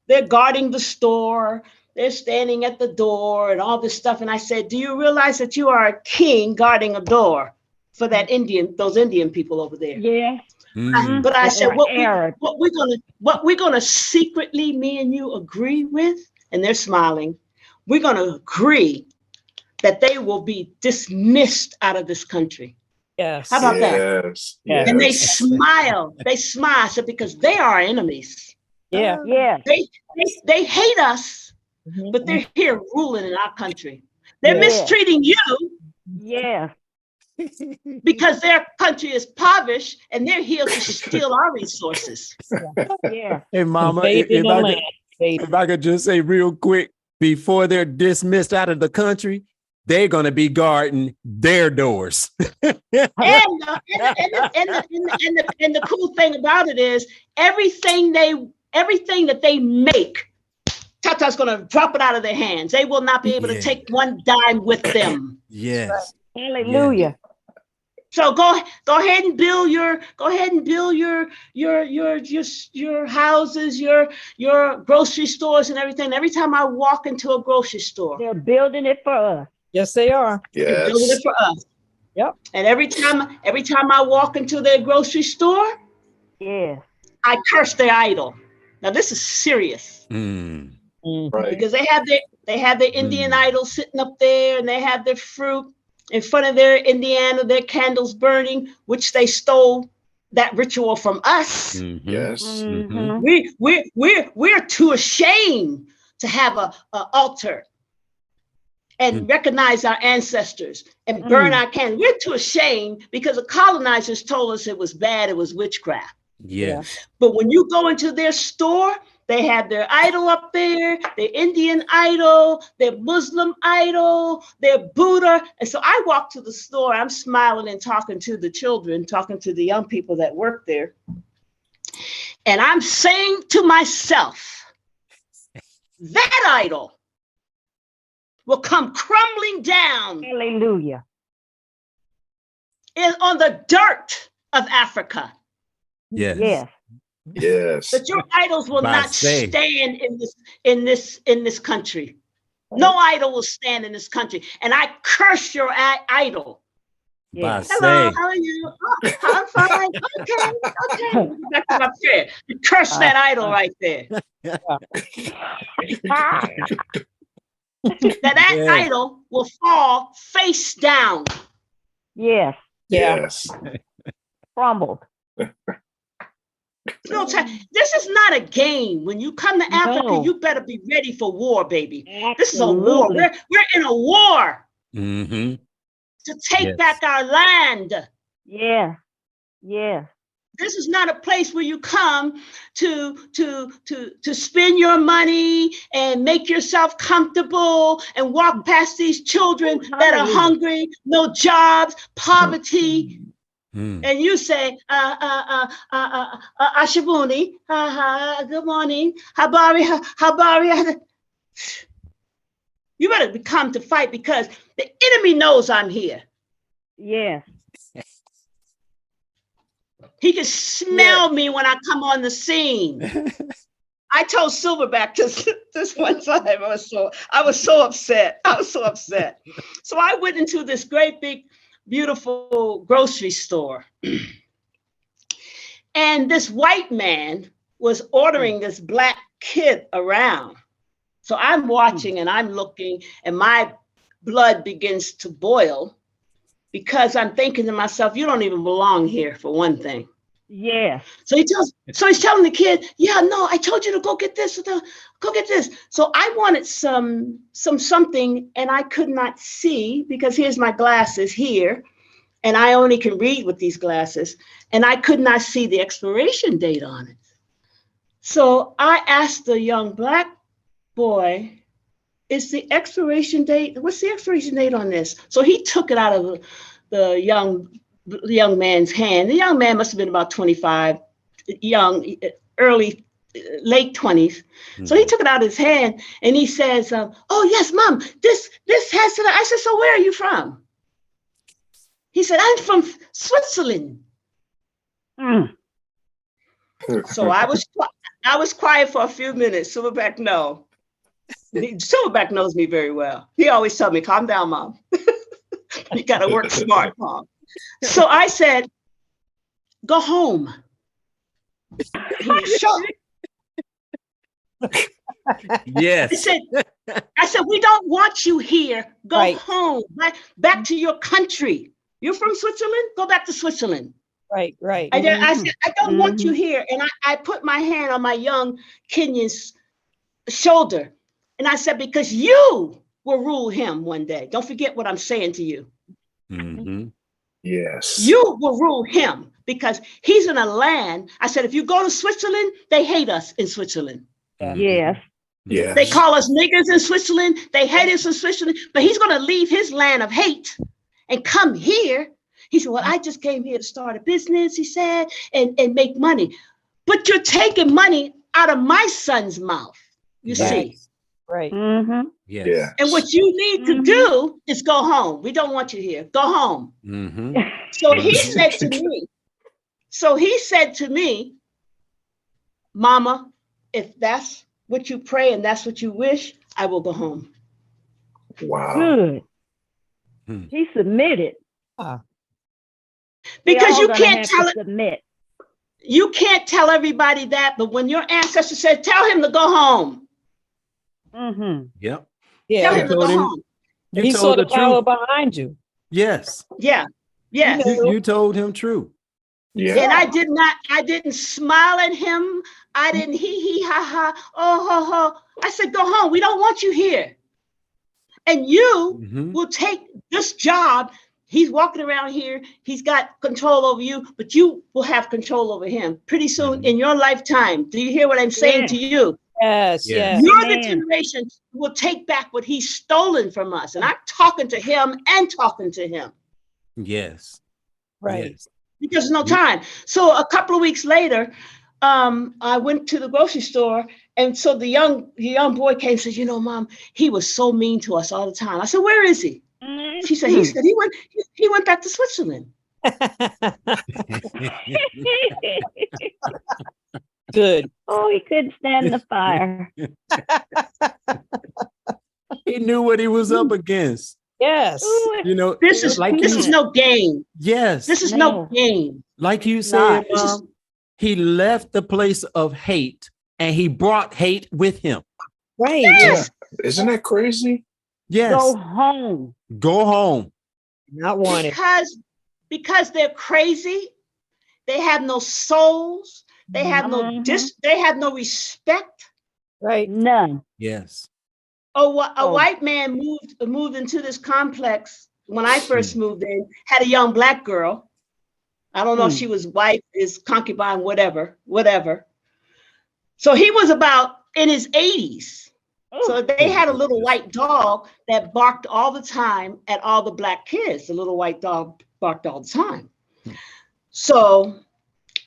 they're guarding the store. They're standing at the door and all this stuff. And I said, do you realize that you are a king guarding a door for those Indian people over there? Yeah. But I said, Arab. what we're gonna secretly, me and you agree with, and they're smiling, we're gonna agree that they will be dismissed out of this country. Yes. How about that? Yes. Yeah. And they Yes. smile. They smile. I said, because they are our enemies. Yeah. Yeah. They hate us, Mhm. but they're here ruling in our country. They're Yeah. mistreating you Yeah. because their country is impoverished and they're here to steal our resources. Yeah. Hey, Mama, Invading the land. if I could just say real quick, before they're dismissed out of the country, they're going to be guarding their doors. And the cool thing about it is everything that they make, Tata's going to drop it out of their hands. They will not be able to take one dime with them. Yes. Hallelujah. So go ahead and build your houses, your grocery stores and everything. Every time I walk into a grocery store, They're building it for us. Yes, they are. they're building Yes. it for us. Yep. And every time I walk into their grocery store, Yeah. I curse their idol. Now this is serious Mm. Mhm. Right. because they have their Indian idol sitting up there, and they have their fruit in front of their their candles burning, which they stole that ritual from us. Mhm. Yes. Mhm. We're too ashamed to have a altar and recognize our ancestors and burn our candles. We're too ashamed because the colonizers told us it was bad, it was witchcraft. Yes. But when you go into their store, they have their idol up there, their Indian idol, their Muslim idol, their Buddha. And so I walk to the store, I'm smiling and talking to the children, talking to the young people that work there. And I'm saying to myself, that idol will come crumbling down Hallelujah. on the dirt of Africa. Yes. Yes. Yes. But your idols will not Basseh. stand in this country. No idol will stand in this country. And I curse your idol. Yeah. Hello, Basseh. how are you? Oh, I'm fine. Okay. Back to my chair. You curse that idol right there. That Yeah. idol will fall face down. Yes. Yeah. Yes. Crumbled. No time. This is not a game. When you come to Africa, No. you better be ready for war, baby. This is a war. Absolutely. We're in a war Mm-hmm. to take Yes. back our land. Yeah. Yeah. This is not a place where you come to spend your money and make yourself comfortable and walk past these children that are Hallelujah. hungry, no jobs, poverty, Mm. and you say, Ashabuni, good morning, Habari. You better come to fight because the enemy knows I'm here. Yes. He can smell me when I come on the scene. I told Silverback this one time. I was so upset. So I went into this great big, beautiful grocery store. And this white man was ordering this black kid around. So I'm watching and I'm looking, and my blood begins to boil because I'm thinking to myself, you don't even belong here, for one thing. Yes. So he's telling the kid, yeah, no, I told you to go get this, go get this. So I wanted something, and I could not see because here's my glasses here, and I only can read with these glasses, and I could not see the expiration date on it. So I asked the young Black boy, is the expiration date, what's the expiration date on this? So he took it out of the young man's hand. The young man must have been about 25, late 20s. So he took it out of his hand and he says, oh yes, Mom, this has to, I said, so where are you from? He said, I'm from Switzerland. So I was quiet for a few minutes. Silverback knows me very well. He always tells me, calm down, Mom. You got to work smart, Mom. So I said, go home. He was shocked. Yes. I said, we don't want you here. Go home, back to your country. You're from Switzerland? Go back to Switzerland. Right. I said, I don't want you here. And I put my hand on my young Kenyan's shoulder. And I said, because you will rule him one day. Don't forget what I'm saying to you. Mm-hmm. Yes. You will rule him because he's in a land. I said, if you go to Switzerland, they hate us in Switzerland. Yes. Yes. They call us niggers in Switzerland. They hate us in Switzerland, but he's going to leave his land of hate and come here. He said, well, I just came here to start a business, he said, and make money. But you're taking money out of my son's mouth, you see. Right. Mm-hmm. Yes. Yeah. And what you need to do is go home. We don't want you here. Go home. Mm-hmm. So he said to me, Mama, if that's what you pray and that's what you wish, I will go home. Wow. Good. He submitted. Because you can't tell it. Submit. You can't tell everybody that, but when your ancestor said, tell him to go home. Mm-hmm. Yep. Tell him to go him- home. He saw the power behind you. Yes. Yeah. Yes. You told him true. Yeah. And I didn't smile at him. I didn't hee ha ha, oh ho ho. I said, go home. We don't want you here. And you will take this job. He's walking around here. He's got control over you, but you will have control over him pretty soon in your lifetime. Do you hear what I'm saying to you? Yes. Yeah. You're the generation who will take back what he's stolen from us. And I'm talking to him and talking to him. Yes. Right. Yes. Because there's no time. So a couple of weeks later, I went to the grocery store, and so the young boy came and said, you know, Mom, he was so mean to us all the time. I said, where is he? She said, he went back to Switzerland. Good. Oh, he couldn't stand the fire. He knew what he was up against. Yes. Ooh, You know, This is no game. Yes. This is no game. Like you said, Not. Mom, he left the place of hate and he brought hate with him. Right. Yes. Isn't that crazy? Yes. Go home. Go home. Not wanted. Because they're crazy. They have no souls. They have they have no respect. Right. None. Yes. A white man moved into this complex when I first moved in, had a young Black girl. I don't know if she was wife, his concubine, whatever. So he was about in his 80s. So they had a little white dog that barked all the time at all the Black kids. The little white dog barked all the time. So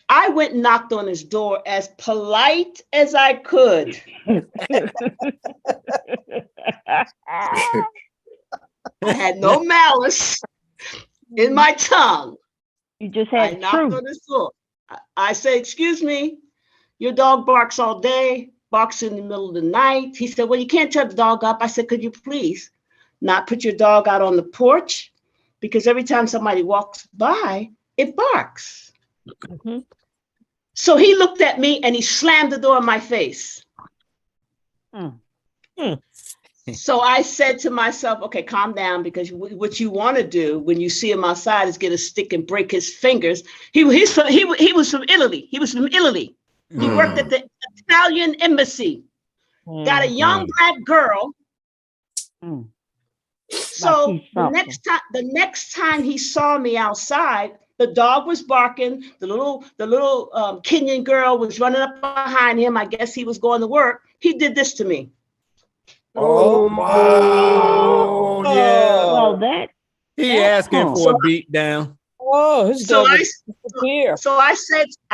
I went and knocked on his door as polite as I could. I had no malice in my tongue. You just I had knocked truth. on his door. I said, excuse me, your dog barks all day, barks in the middle of the night. He said, well, you can't tell the dog up. I said, could you please not put your dog out on the porch? Because every time somebody walks by, it barks. So he looked at me and he slammed the door in my face. So I said to myself, okay, calm down, because what you want to do when you see him outside is get a stick and break his fingers. He was from Italy. He was from Italy. He worked at the Italian embassy. Got a young black girl. So the next time he saw me outside, the dog was barking. The little Kenyan girl was running up behind him. I guess he was going to work. He did this to me. Oh, wow. Yeah. Well, that He asking for a beat down. Oh, his so dog I was disappear. so I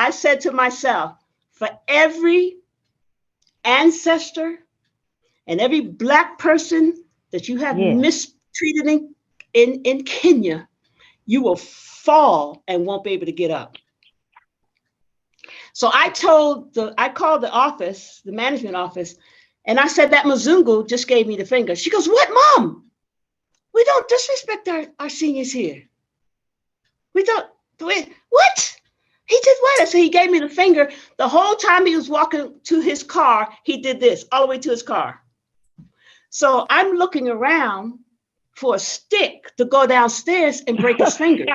said to myself, for every ancestor and every black person that you have mistreated in Kenya, you will fall and won't be able to get up. So I called the office, the management office, and I said, that Mzungu just gave me the finger. She goes, what, Mom? We don't disrespect our seniors here. What? He did what? I said, he gave me the finger. The whole time he was walking to his car, he did this all the way to his car. So I'm looking around for a stick to go downstairs and break his finger.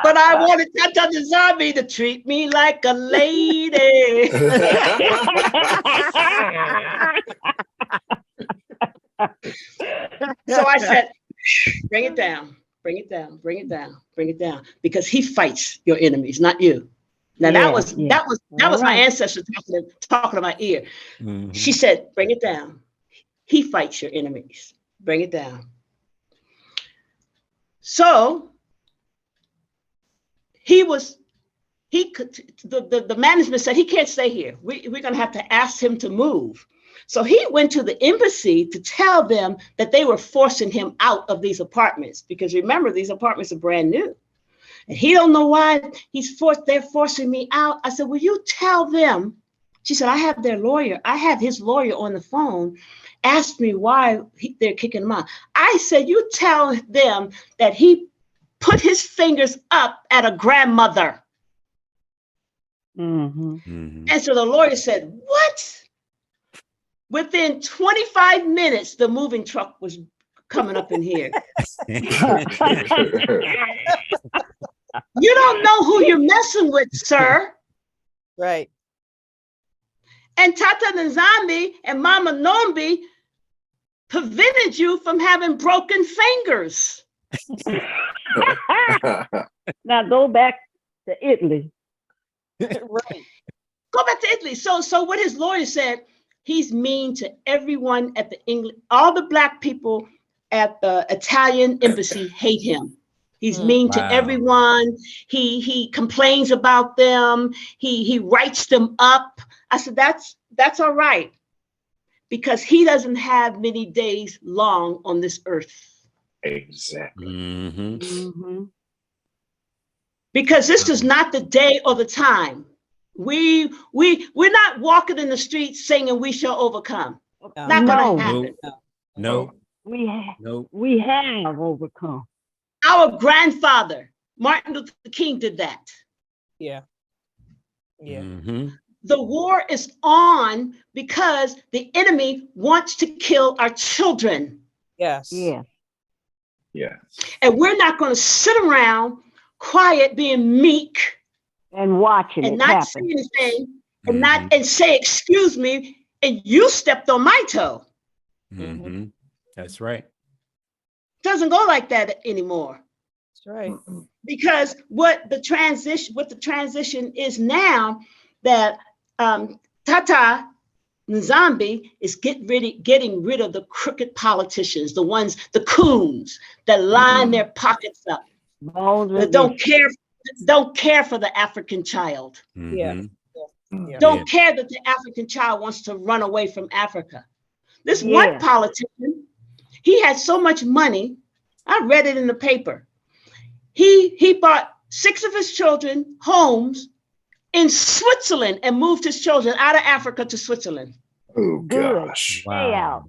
But I wanted Tata Nzambi to treat me like a lady. So I said, bring it down, bring it down, bring it down, bring it down, because he fights your enemies, not you. Now that was my ancestor talking to my ear. Mm-hmm. She said, bring it down. He fights your enemies. Bring it down. So the management said he can't stay here. We're going to have to ask him to move. So he went to the embassy to tell them that they were forcing him out of these apartments, because remember, these apartments are brand new. And he don't know why they're forcing me out. I said, will you tell them? She said, I have their lawyer. I have his lawyer on the phone. Asked me why they're kicking him out. I said, you tell them that he put his fingers up at a grandmother. Mm-hmm. Mm-hmm. And so the lawyer said, what? Within 25 minutes, the moving truck was coming up in here. You don't know who you're messing with, sir. Right. And Tata Nzambi and Mama Nombi prevented you from having broken fingers. Now go back to Italy. Right. Go back to Italy. So what his lawyer said, he's mean to everyone at the England, all the black people at the Italian embassy hate him. He's mean to everyone. He complains about them. He writes them up. I said, that's all right, because he doesn't have many days long on this earth. Exactly. Mm-hmm. Mm-hmm. Because this is not the day or the time. We're not walking in the streets singing "We shall overcome." Not gonna happen. No. We have overcome. Our grandfather, Martin Luther King, did that. Yeah. Yeah. Mm-hmm. The war is on because the enemy wants to kill our children. Yes. Yeah. Yeah. And we're not going to sit around quiet, being meek, and watching and it not happen. say anything, and not and say, excuse me, and you stepped on my toe. Mm-hmm. That's right. Doesn't go like that anymore. That's right. Because what the transition is now, that Tata Nzambi is getting rid of the crooked politicians, the coons that line their pockets up, that don't care for the African child. Yeah. Yeah. Don't care that the African child wants to run away from Africa. This one politician, he had so much money. I read it in the paper. He bought 6 of his children homes in Switzerland and moved his children out of Africa to Switzerland. Oh gosh. Wow.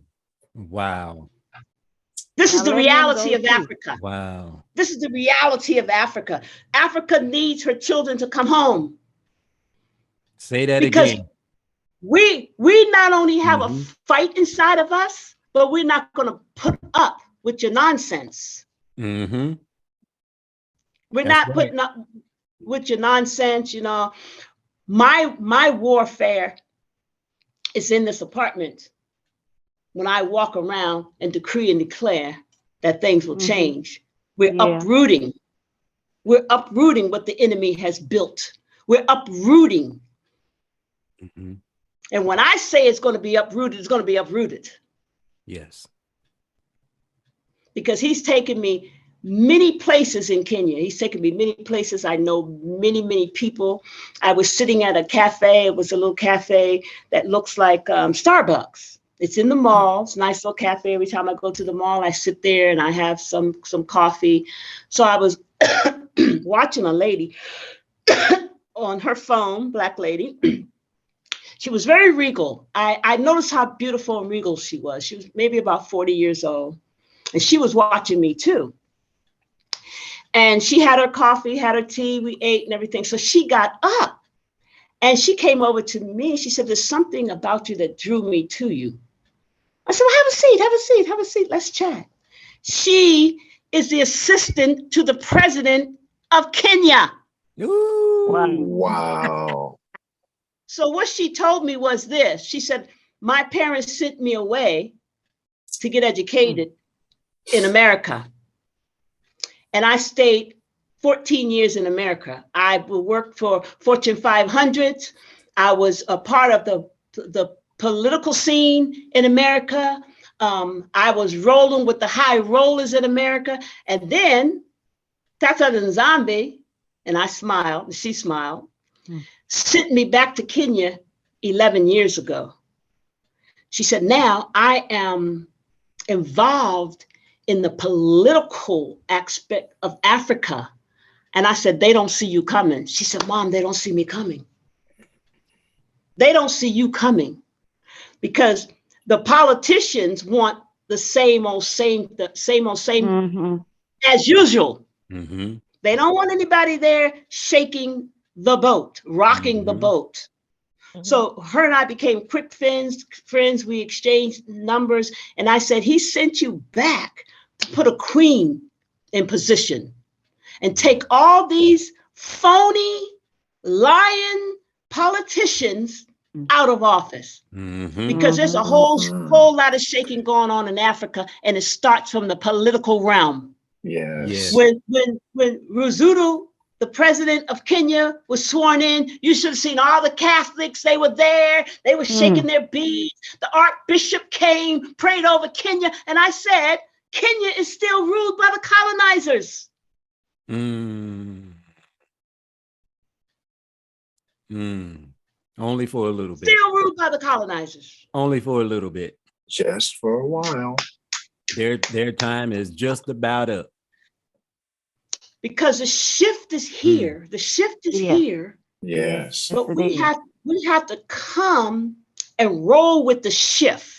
This is the reality of Africa. Wow. This is the reality of Africa. Africa needs her children to come home. Say that again. we not only have a fight inside of us, but we're not going to put up with your nonsense. Mm-hmm. We're That's not putting up with your nonsense. You know, my warfare is in this apartment. When I walk around and decree and declare that things will change, we're uprooting. We're uprooting what the enemy has built. We're uprooting. Mm-hmm. And when I say it's going to be uprooted, it's going to be uprooted. Yes. Because he's taken me many places in Kenya. He's taken me many places. I know many, many people. I was sitting at a cafe. It was a little cafe that looks like Starbucks. It's in the mall. It's a nice little cafe. Every time I go to the mall, I sit there and I have some coffee. So I was watching a lady on her phone, Black lady. She was very regal. I noticed how beautiful and regal she was. She was maybe about 40 years old. And she was watching me too. And she had her coffee, had her tea, we ate and everything. So she got up and she came over to me. She said, there's something about you that drew me to you. I said, well, have a seat, have a seat, have a seat. Let's chat. She is the assistant to the president of Kenya. Ooh. Wow. So what she told me was this. She said, my parents sent me away to get educated in America. And I stayed 14 years in America. I worked for Fortune 500. I was a part of the political scene in America. I was rolling with the high rollers in America. And then Tata Nzambi, and I smiled, and she smiled, sent me back to Kenya 11 years ago. She said, now I am involved in the political aspect of Africa. And I said, they don't see you coming. She said, Mom, they don't see me coming. They don't see you coming because the politicians want the same as usual. Mm-hmm. They don't want anybody there shaking the boat, rocking the boat. So her and I became quick friends. We exchanged numbers. And I said, he sent you back to put a queen in position and take all these phony, lying politicians out of office. Because there's a whole lot of shaking going on in Africa, and it starts from the political realm. Yes. When Ruzudu, the president of Kenya, was sworn in, you should have seen all the Catholics. They were there. They were shaking their beads. The Archbishop came, prayed over Kenya. And I said, Kenya is still ruled by the colonizers. Only for a little bit. Still ruled by the colonizers. Only for a little bit. Just for a while. Their time is just about up. Because the shift is here. The shift is here. Yes. But we have to come and roll with the shift.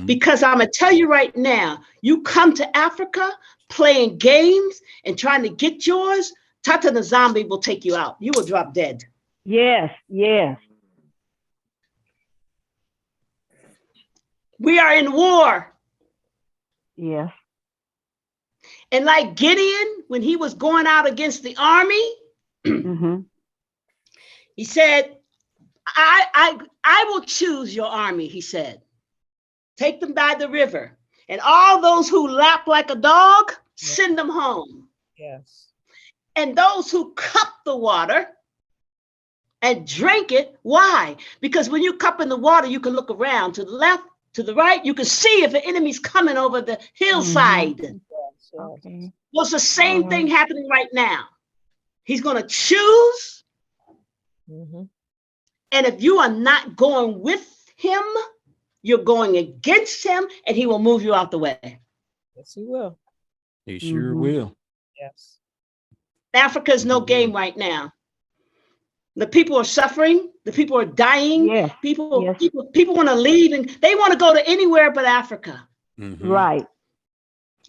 Because I'm going to tell you right now, you come to Africa playing games and trying to get yours, Tata Nzambi will take you out. You will drop dead. Yes, yes. We are in war. Yes. And like Gideon, when he was going out against the army, he said, I will choose your army, he said. Take them by the river. And all those who lap like a dog, send them home. Yes. And those who cup the water and drink it, why? Because when you cup in the water, you can look around to the left, to the right. You can see if the enemy's coming over the hillside. Okay. Well, it's the same thing happening right now. He's going to choose. And if you are not going with him, you're going against him, and he will move you out the way. Yes, he will. He sure will. Yes. Africa is no game right now. The people are suffering. The people are dying. Yes. People want to leave, and they want to go to anywhere but Africa. Right.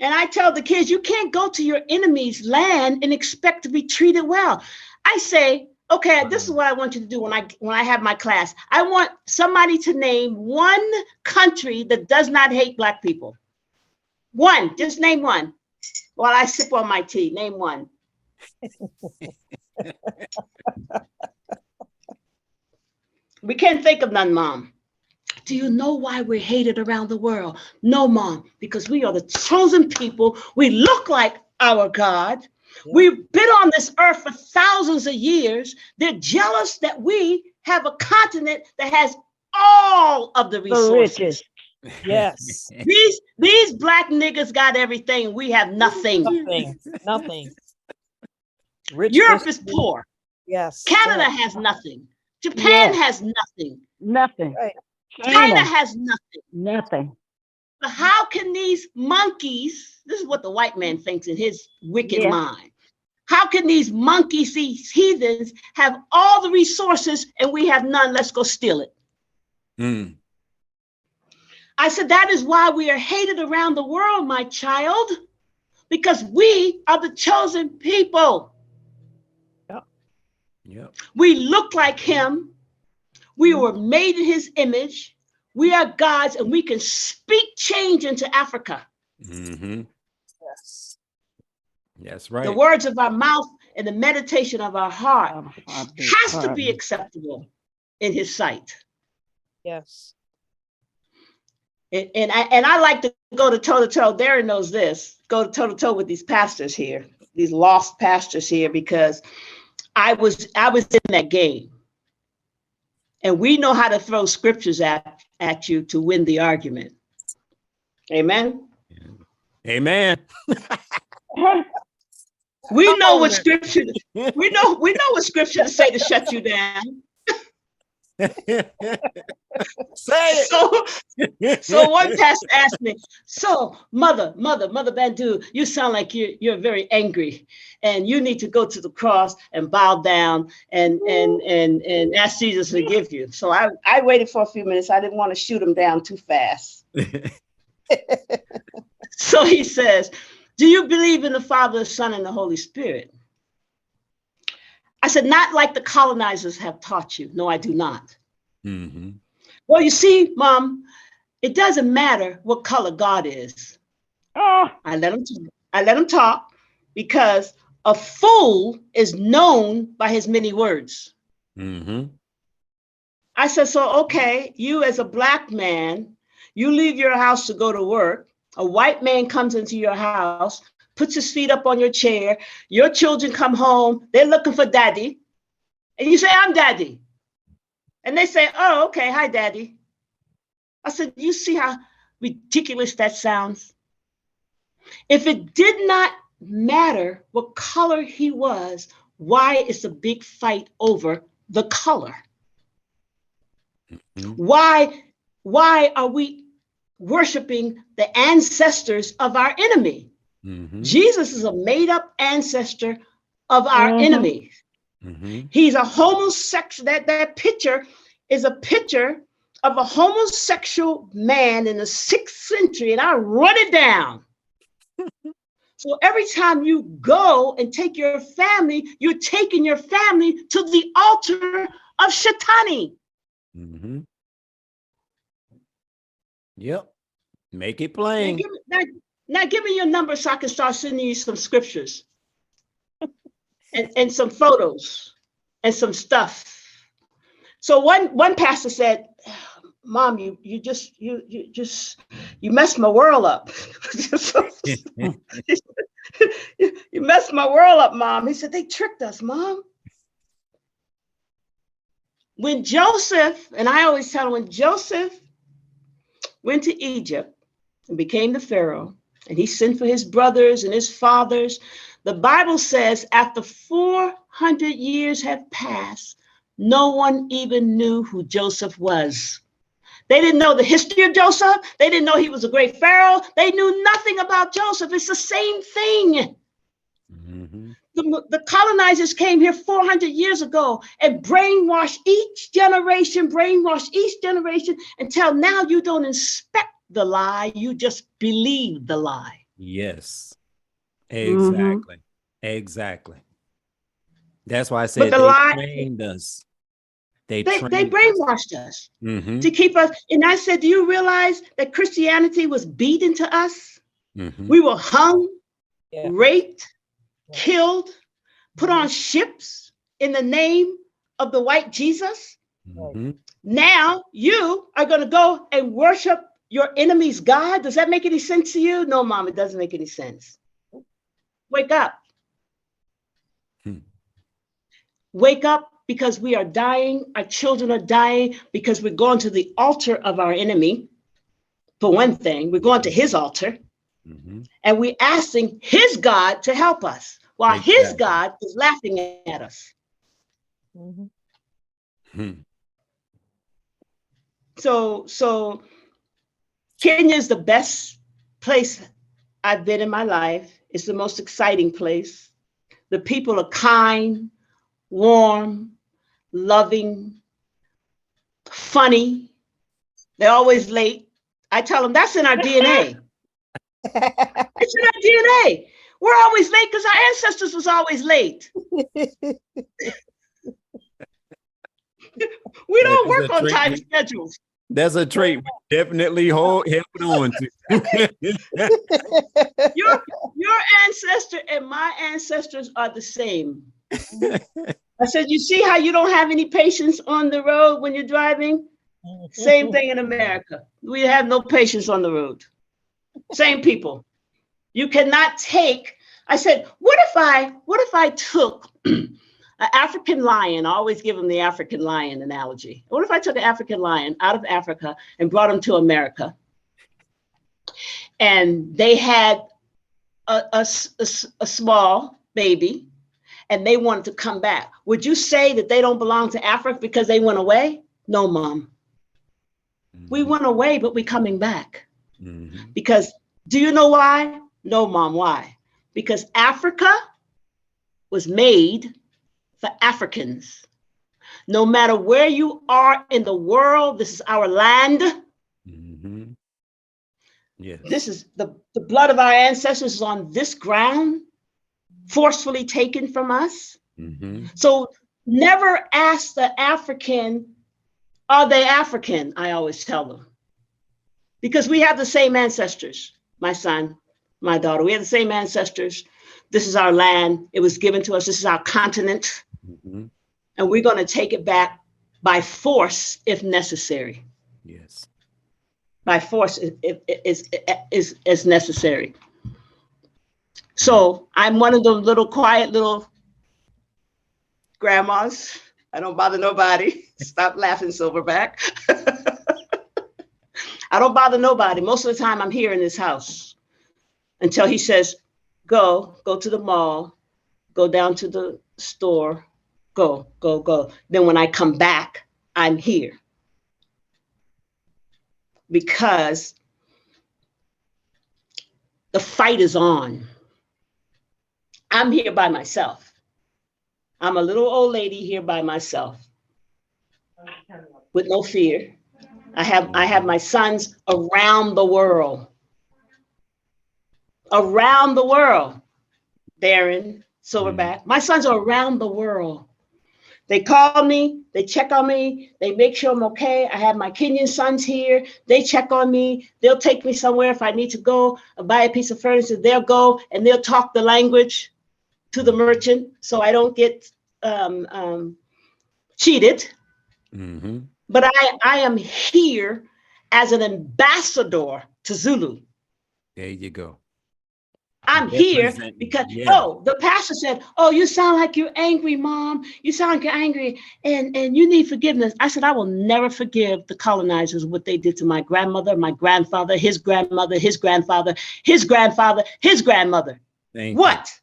And I tell the kids, you can't go to your enemy's land and expect to be treated well. I say, Okay, this is what I want you to do when I have my class. I want somebody to name one country that does not hate Black people. One, just name one. While I sip on my tea, name one. We can't think of none, Mom. Do you know why we're hated around the world? No, Mom, because we are the chosen people. We look like our God. Yeah. We've been on this earth for thousands of years. They're jealous that we have a continent that has all of the The resources. riches. Yes. These Black niggas got everything. We have nothing. Nothing. Nothing. Rich Europe is history. poor. Yes. Canada Yeah. has nothing. Japan Yes. has nothing. Nothing. Right. China has nothing. Nothing. But how can these monkeys, this is what the white man thinks in his wicked Yeah. mind, how can these monkeys, these heathens, have all the resources and we have none? Let's go steal it. Mm. I said, that is why we are hated around the world, my child, because we are the chosen people. Yep. We look like him. We were made in his image. We are God's, and we can speak change into Africa. Mm-hmm. Yes. That's right. The words of our mouth and the meditation of our heart has to be Pardon. acceptable in his sight. Yes. And I like to go to toe-to-toe. Darren knows this. Go to toe-to-toe with these pastors here, these lost pastors here, because I was in that game. And we know how to throw scriptures at you to win the argument. Amen. Amen. We know what scripture we know what scripture to say to shut you down. Say it. So one pastor asked me, so Mother Bantu, you sound like you're very angry and you need to go to the cross and bow down and ask Jesus to forgive you. So I waited for a few minutes. I didn't want to shoot him down too fast. So he says, do you believe in the Father, the Son, and the Holy Spirit? I said, not like the colonizers have taught you. No, I do not. Mm-hmm. Well, you see, Mom, it doesn't matter what color God is. Oh, I let him talk because a fool is known by his many words. Mm-hmm. I said, so, okay, you as a Black man, you leave your house to go to work. A white man comes into your house, puts his feet up on your chair. Your children come home. They're looking for daddy. And you say, I'm daddy. And they say, oh, okay, hi, daddy. I said, you see how ridiculous that sounds? If it did not matter what color he was, why is the big fight over the color? Mm-hmm. Why are we worshiping the ancestors of our enemy? Mm-hmm. Jesus is a made-up ancestor of our enemy. Mm-hmm. He's a homosexual. That picture is a picture of a homosexual man in the 6th century, and I run it down. So every time you go and take your family, you're taking your family to the altar of Shetani. Mm-hmm. Yep. Make it plain. Now give me your number so I can start sending you some scriptures and some photos and some stuff. So one pastor said, Mom, you messed my world up. You messed my world up, Mom. He said, they tricked us, Mom. When Joseph, and I always tell him, when Joseph went to Egypt and became the Pharaoh, and he sent for his brothers and his fathers, the Bible says after 400 years have passed, no one even knew who Joseph was. They didn't know the history of Joseph. They didn't know he was a great Pharaoh. They knew nothing about Joseph. It's the same thing. Mm-hmm. The colonizers came here 400 years ago and brainwashed each generation until now you don't inspect the lie, you just believe the lie. Yes. Exactly. Exactly. That's why I But said the they lie, trained us. They they trained brainwashed us Mm-hmm. to keep us. And I said, do you realize that Christianity was beaten to us? Mm-hmm. We were hung, Yeah. raped, Yeah. killed, put on ships in the name of the white Jesus. Mm-hmm. Now you are going to go and worship your enemy's God. Does that make any sense to you? No, Mom, it doesn't make any sense. Wake up. Wake up, because we are dying. Our children are dying because we're going to the altar of our enemy. For one thing, we're going to his altar, Mm-hmm. and we're asking his God to help us while his Exactly. God is laughing at us. Mhm. Hmm. So Kenya is the best place I've been in my life. It's the most exciting place. The people are kind, warm, loving, funny. They're always late. I tell them that's in our DNA. It's in our DNA. We're always late because our ancestors was always late. We don't That's a work on trait time we- schedules. That's a trait we definitely held on to. Your ancestor and my ancestors are the same. I said, you see how you don't have any patience on the road when you're driving? Same thing in America. We have no patience on the road. Same people. You cannot take. I said, what if I took an African lion? I always give them the African lion analogy. What if I took an African lion out of Africa and brought him to America? And they had a small baby, and they wanted to come back. Would you say that they don't belong to Africa because they went away? No, Mom. We went away, but we're coming back. Mm-hmm. Because, do you know why? No, Mom, why? Because Africa was made for Africans. No matter where you are in the world, this is our land. Mm-hmm. Yes. This is the blood of our ancestors is on this ground, forcefully taken from us. Mm-hmm. So never ask the African, are they African? I always tell them. Because we have the same ancestors, my son, my daughter. We have the same ancestors. This is our land. It was given to us. This is our continent. Mm-hmm. And we're going to take it back by force if necessary. Yes. By force is necessary. So I'm one of those little quiet little grandmas. I don't bother nobody. Stop laughing, Silverback. I don't bother nobody. Most of the time I'm here in this house until he says, go to the mall, go down to the store, go. Then when I come back, I'm here. Because the fight is on. I'm here by myself. I'm a little old lady here by myself with no fear. I have my sons around the world. Around the world. Darren, Silverback. My sons are around the world. They call me, they check on me, they make sure I'm okay. I have my Kenyan sons here. They check on me. They'll take me somewhere if I need to go buy a piece of furniture. They'll go and they'll talk the language to the merchant so I don't get cheated. Mm-hmm. But I am here as an ambassador to Zulu. There you go. I'm here Representing, because, yeah. the pastor said, you sound like you're angry, Mom. You sound like you're angry and you need forgiveness. I said, I will never forgive the colonizers what they did to my grandmother, my grandfather, his grandmother, his grandfather, his grandfather, his grandmother. Thank What? you.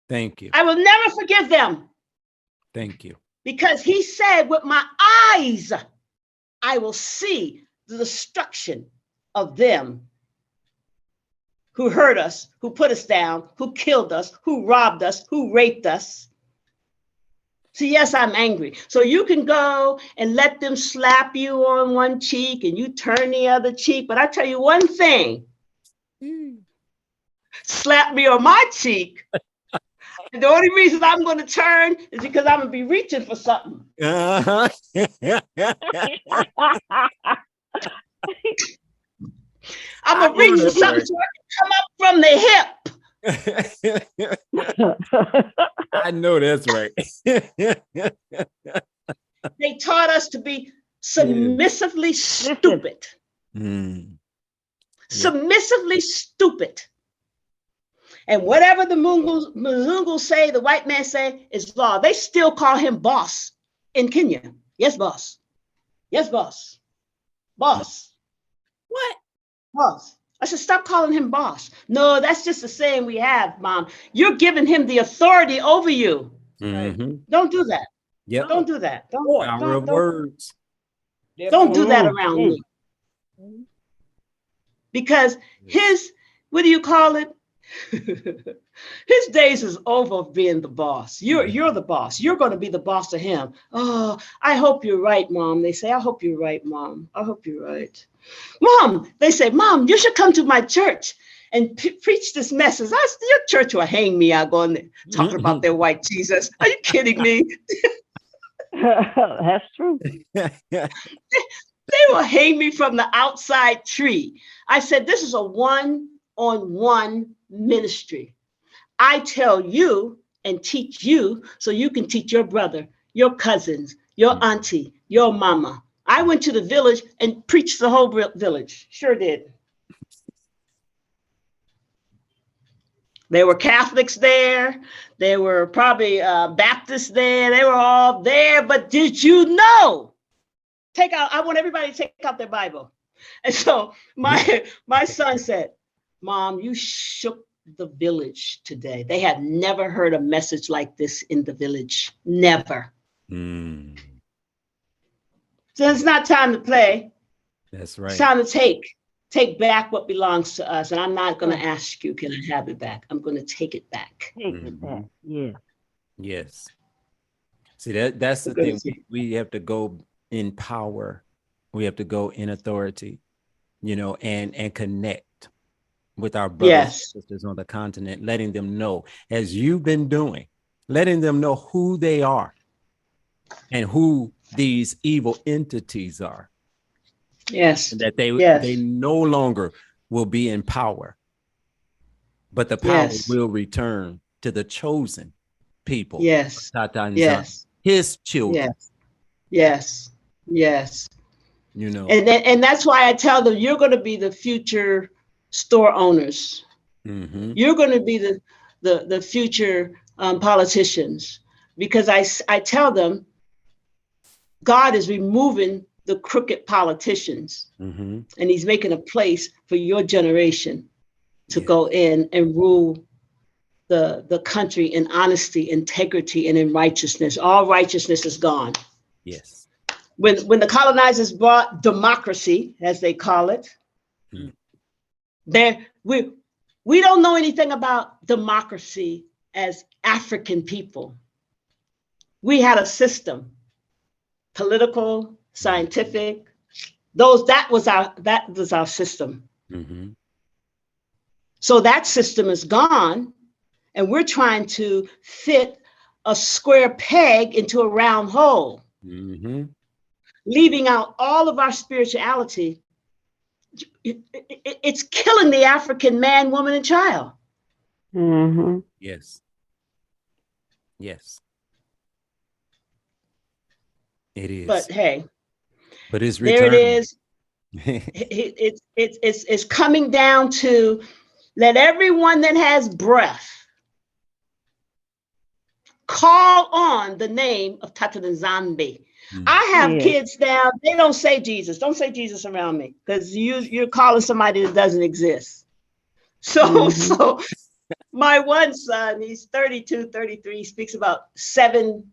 Thank you. I will never forgive them. Thank you. Because he said, with my eyes, I will see the destruction of them who hurt us, who put us down, who killed us, who robbed us, who raped us. So yes, I'm angry. So you can go and let them slap you on one cheek and you turn the other cheek. But I tell you one thing, slap me on my cheek, The only reason I'm going to turn is because I'm going to be reaching for something. Uh-huh. I'm going to reach for something so I can come up from the hip. I know that's right. They taught us to be submissively stupid. Mm. Submissively stupid. And whatever the Mzungus say, the white man say is law. They still call him boss in Kenya. Yes, boss. Yes, boss. Boss. What? Boss. I said, stop calling him boss. No, that's just a saying we have, Mom. You're giving him the authority over you. Mm-hmm. Don't do that. Yep. Don't do that. Power of words. Don't do that around me. Because his, what do you call it? His days is over being the boss. You're the boss. You're going to be the boss to him. Oh, I hope you're right, Mom. They say, I hope you're right, Mom. I hope you're right. Mom, they say, Mom, you should come to my church and preach this message. Your church will hang me out going there talking about their white Jesus. Are you kidding me? That's true. They will hang me from the outside tree. I said, this is a one-on-one ministry. I tell you and teach you so you can teach your brother, your cousins, your auntie, your mama. I went to the village and preached the whole village. Sure did. There were Catholics there. There were probably Baptists there. They were all there. But did you know? I want everybody to take out their Bible. And so my son said, Mom, you shook the village today. They had never heard a message like this in the village. Never. Mm. So it's not time to play. That's right. It's time to take back what belongs to us. And I'm not going to ask you, can I have it back? I'm going to take it back. Take it back. Yeah. Yes. See, that's the thing. We have to go in power. We have to go in authority, and connect with our brothers and sisters on the continent, letting them know, as you've been doing, letting them know who they are and who these evil entities are. Yes. And that they no longer will be in power, but the power will return to the chosen people. Yes. Yes. His children. Yes. And that's why I tell them, you're going to be the future store owners. Mm-hmm. You're going to be the future politicians, because I tell them God is removing the crooked politicians, and he's making a place for your generation to go in and rule the country in honesty, integrity, and in righteousness. All righteousness is gone. Yes. When the colonizers brought democracy, as they call it, we don't know anything about democracy as African people. We had a system, political, scientific. That was our system. Mm-hmm. So that system is gone, and we're trying to fit a square peg into a round hole. Mm-hmm. Leaving out all of our spirituality. It's killing the African man, woman, and child. Mm-hmm. Yes. It is. But hey, it's there returning. It is. It's coming down to, let everyone that has breath call on the name of Tata Nzambi. I have kids now, they don't say Jesus. Don't say Jesus around me, because you're calling somebody that doesn't exist. So my one son, he's 32, 33, speaks about seven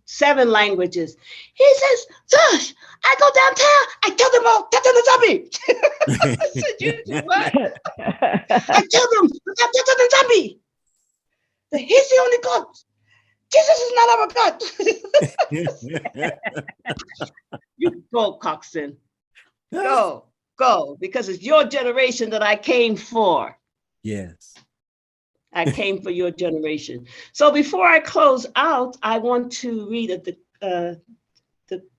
languages. He says, Josh, I go downtown, I tell them all, Tata Nzambi. I said, you what? I tell them about Tata Nzambi. He's the only God. Jesus is not our God. You go, Coxon. Go, because it's your generation that I came for. Yes. I came for your generation. So before I close out, I want to read the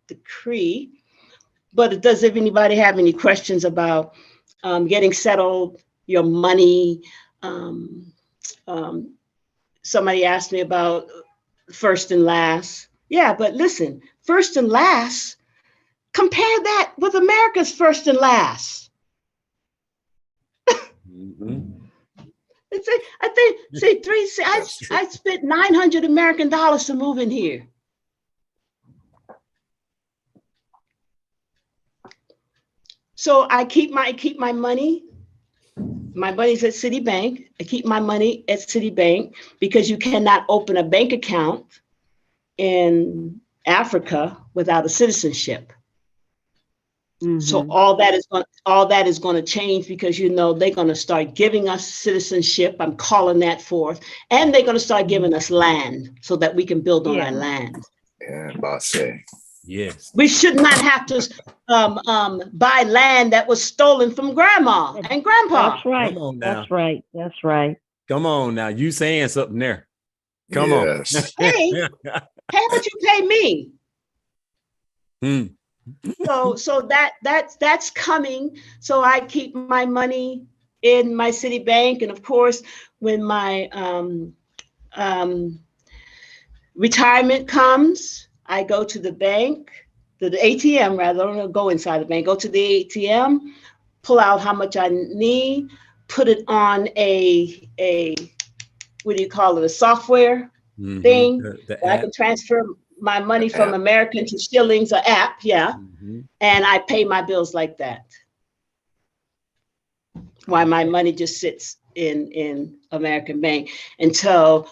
decree. But does anybody have any questions about getting settled, your money? Somebody asked me about first and last. Yeah, but listen, first and last, compare that with America's first and last. I think I spent $900 American to move in here. So I keep my money. My money's at Citibank. I keep my money at Citibank because you cannot open a bank account in Africa without a citizenship. So all that is going to change because they're going to start giving us citizenship. I'm calling that forth, and they're going to start giving us land so that we can build on our land. Yeah, Basseh. Yes. We should not have to buy land that was stolen from grandma and grandpa. That's right. Come on now. That's right. That's right. Come on now. You saying something there. Come on. Hey, how much you pay me? So that's coming. So I keep my money in my Citibank, and of course, when my retirement comes, I go to the bank, the ATM rather. I don't go inside the bank. Go to the ATM, pull out how much I need, put it on a what do you call it? A software thing. The I can transfer my money from American to shillings, an app, yeah. And I pay my bills like that. While my money just sits in American Bank until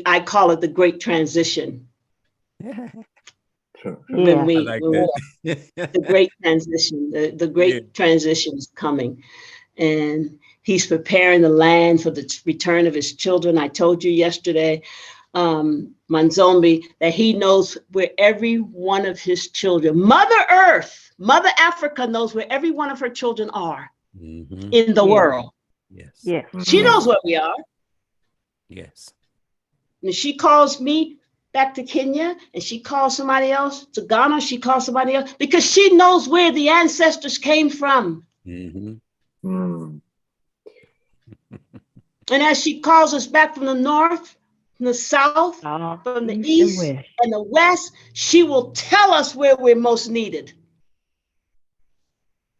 I call it the great transition. When the great transition, the great transition is coming. And he's preparing the land for the return of his children. I told you yesterday, Nzambi, that he knows where every one of his children, Mother Earth, Mother Africa knows where every one of her children are in the world. Yes. She knows where we are. Yes. And she calls me back to Kenya, and she calls somebody else to Ghana. She calls somebody else because she knows where the ancestors came from. And as she calls us back from the north, from the south, from the east and the west, she will tell us where we're most needed.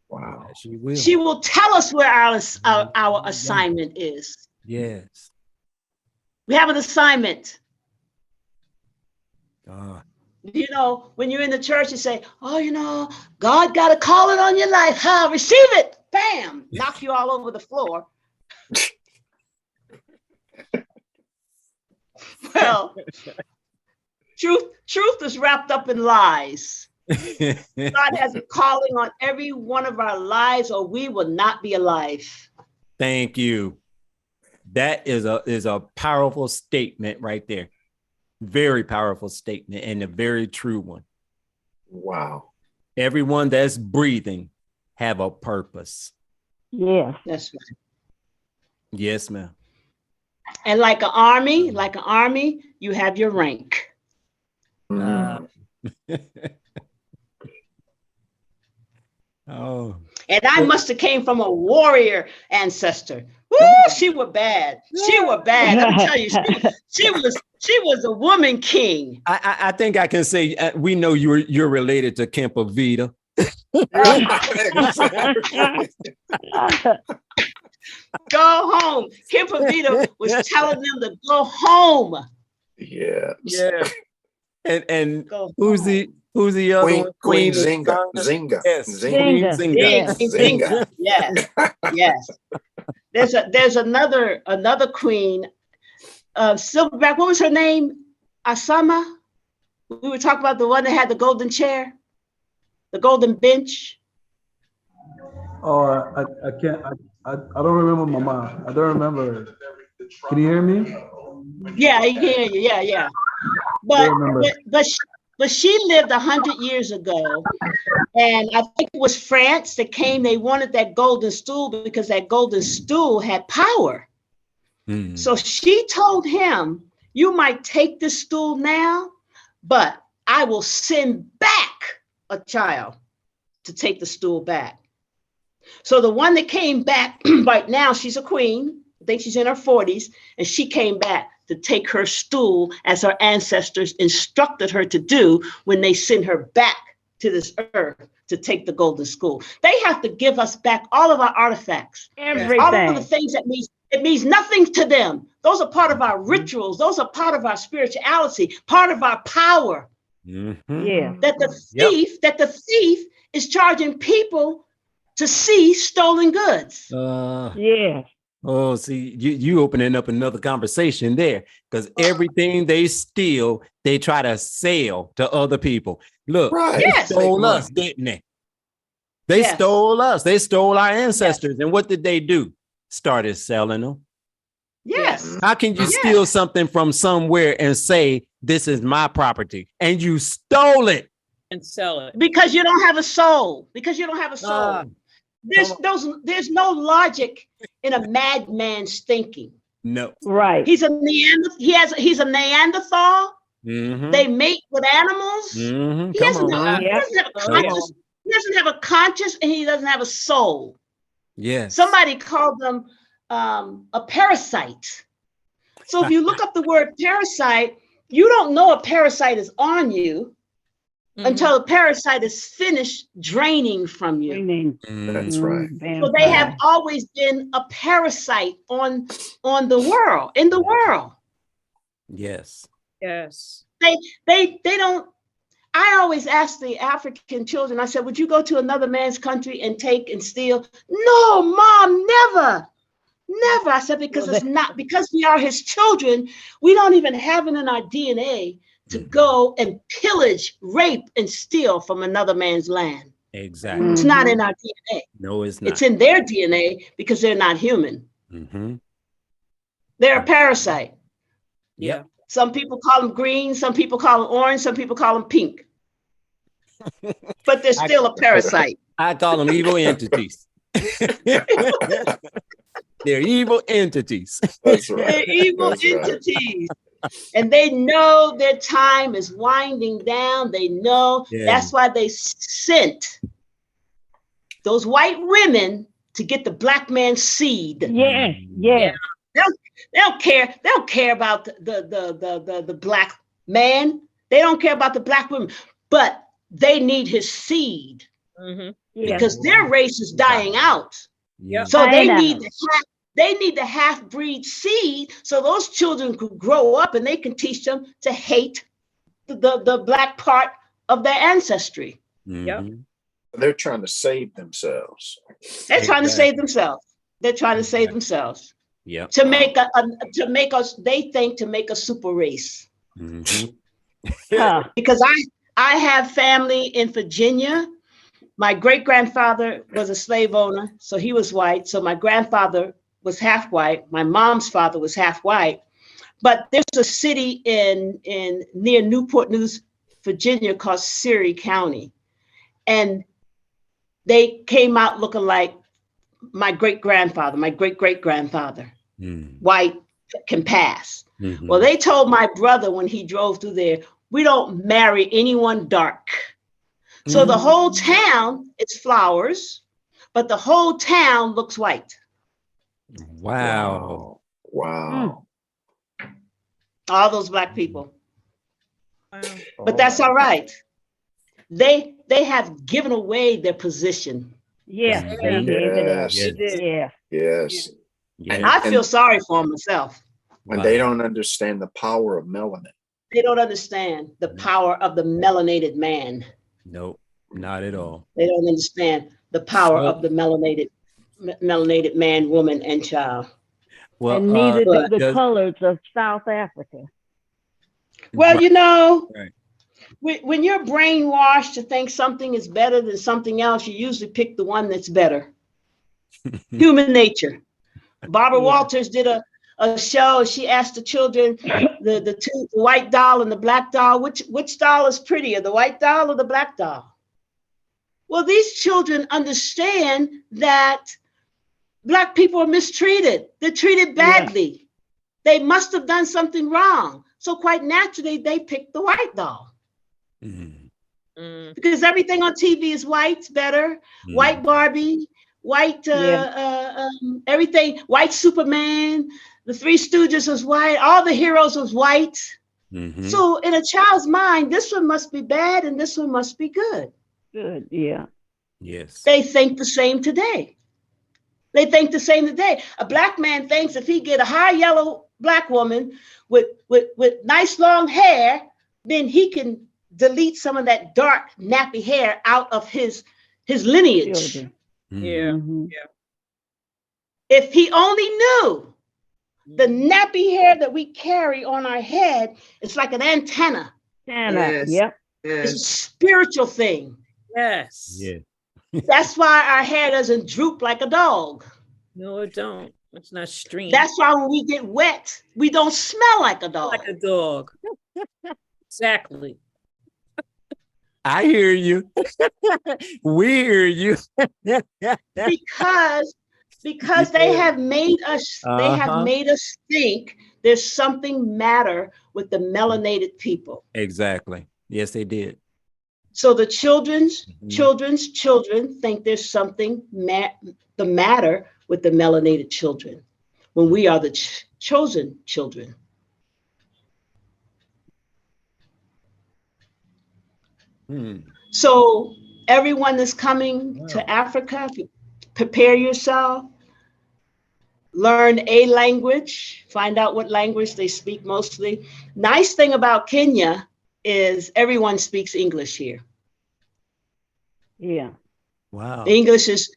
Wow. She will. She will tell us where our assignment is. Yes. We have an assignment. When you're in the church, you say, God got a calling on your life. Receive it. Bam. Knock you all over the floor. Well, truth is wrapped up in lies. God has a calling on every one of our lives, or we will not be alive. Thank you. That is a powerful statement right there. Very powerful statement and a very true one. Wow. Everyone that's breathing have a purpose. Yes. That's right. Yes, ma'am. And like an army, you have your rank. And I must have came from a warrior ancestor. Woo, she was bad. She was bad. Let me tell you, she was a woman king. I think I can say we know you're related to Kempa Vita. Go home. Kempa Vita was telling them to go home. Yes. Yeah. And who's the other one? Queen Zinga. Yes. Zinga. Yes. There's another queen, Silverback. What was her name? Asama. We were talking about the one that had the golden chair, the golden bench. Oh, I can't. I don't remember Mama. I don't remember. Can you hear me? Yeah, I can hear you. Yeah. But she lived 100 years ago, and I think it was France that came. They wanted that golden stool because that golden stool had power. Mm. So she told him, you might take this stool now, but I will send back a child to take the stool back. So the one that came back right now, she's a queen. I think she's in her 40s, and she came back to take her stool as her ancestors instructed her to do when they sent her back to this earth to take the golden stool. They have to give us back all of our artifacts, all of the Everything. things that means nothing to them. Those are part of our rituals. Those are part of our spirituality, part of our power. Mhm. Yeah. That the thief is charging people to see stolen goods. Yeah. Oh, see, you opening up another conversation there, because everything they steal, they try to sell to other people. Look, Right. they Yes. stole Make us, didn't they? They Yes. stole us. They stole our ancestors. And what did they do? Started selling them. Yes. How can you Yes. steal something from somewhere and say, this is my property, and you stole it? And sell it. Because you don't have a soul. Because you don't have a soul. Ah, There's no logic in a madman's thinking. no. Right. He's a Neanderthal. Mhm. They mate with animals. Mhm. He Come doesn't on. have, he Yep. doesn't have a Come conscious. He doesn't have a conscious, and he doesn't have a soul. Yes. Somebody called them a parasite. So if you look up the word parasite, you don't know a parasite is on you until a parasite is finished draining from you. That's right. So they have always been a parasite on the world, in the world. Yes. Yes. They don't. I always ask the African children, I said, would you go to another man's country and take and steal? No, Mom, never. Never. I said, because it's not, because we are his children, we don't even have it in our DNA to go and pillage, rape, and steal from another man's land. Exactly. It's not in our DNA. No, it's not. It's in their DNA because they're not human. Mm-hmm. They're a parasite. Yeah. Some people call them green, some people call them orange, some people call them pink. But they're still a parasite. I call them evil entities. They're evil entities. That's right. They're evil That's right. entities. And they know their time is winding down. They know that's why they sent those white women to get the black man's seed. Yeah. Yeah. They don't care. They don't care about the black man. They don't care about the black women, but they need his seed because their race is dying out. Yeah. So they need the half-breed seed so those children could grow up and they can teach them to hate the black part of their ancestry. Mhm. They're trying to save themselves. They're trying to save themselves. They're trying to save themselves. Yeah. To make us, they think to make a super race. Mhm. Because I have family in Virginia. My great-grandfather was a slave owner, so he was white. So my grandfather was half white. My mom's father was half white. But there's a city in near Newport News, Virginia called Surrey County. And they came out looking like my great-grandfather, my great-great-grandfather. White can pass. Well, they told my brother when he drove through there, we don't marry anyone dark. So the whole town, it's flowers, but the whole town looks white. Wow. Wow. All those black people. Wow. But that's all right. They have given away their position. Yeah. They gave it up. Yes. Yeah. Yes. And I feel sorry for them myself. When they don't understand the power of melanin. They don't understand the power of the melanated man. Nope, not at all. They don't understand the power of the melanated man, woman, and child. Well, and neither do the colors of South Africa. Well, you know, when you're brainwashed to think something is better than something else, you usually pick the one that's better. Human nature. Barbara Walters did a show. She asked the children, the white doll and the black doll, which doll is prettier, the white doll or the black doll? Well, these children understand that black people are mistreated. They're treated badly. They must have done something wrong. So quite naturally, they picked the white doll. Because everything on TV is white, better. White Barbie, white everything, white Superman, the Three Stooges was white, all the heroes was white. So in a child's mind, this one must be bad and this one must be good. Good, yeah. Yes. They think the same today. They think the same today. A black man thinks if he get a high yellow black woman with nice long hair, then he can delete some of that dark nappy hair out of his lineage. Children. Yeah. If he only knew the nappy hair that we carry on our head, it's like an antenna. Yes. Yep. It's a spiritual thing. Yes. Yeah. That's why our hair doesn't droop like a dog. No, it don't. It's not streamed. That's why when we get wet, we don't smell like a dog. like a dog. Exactly. I hear you. We hear you. because they have made us think there's something matter with the melanated people. Exactly. Yes, they did. So the children's children think there's something the matter with the melanated children when we are the chosen children. So everyone that's coming to Africa, prepare yourself, learn a language, find out what language they speak mostly. Nice thing about Kenya is everyone speaks English here. Yeah. Wow. English is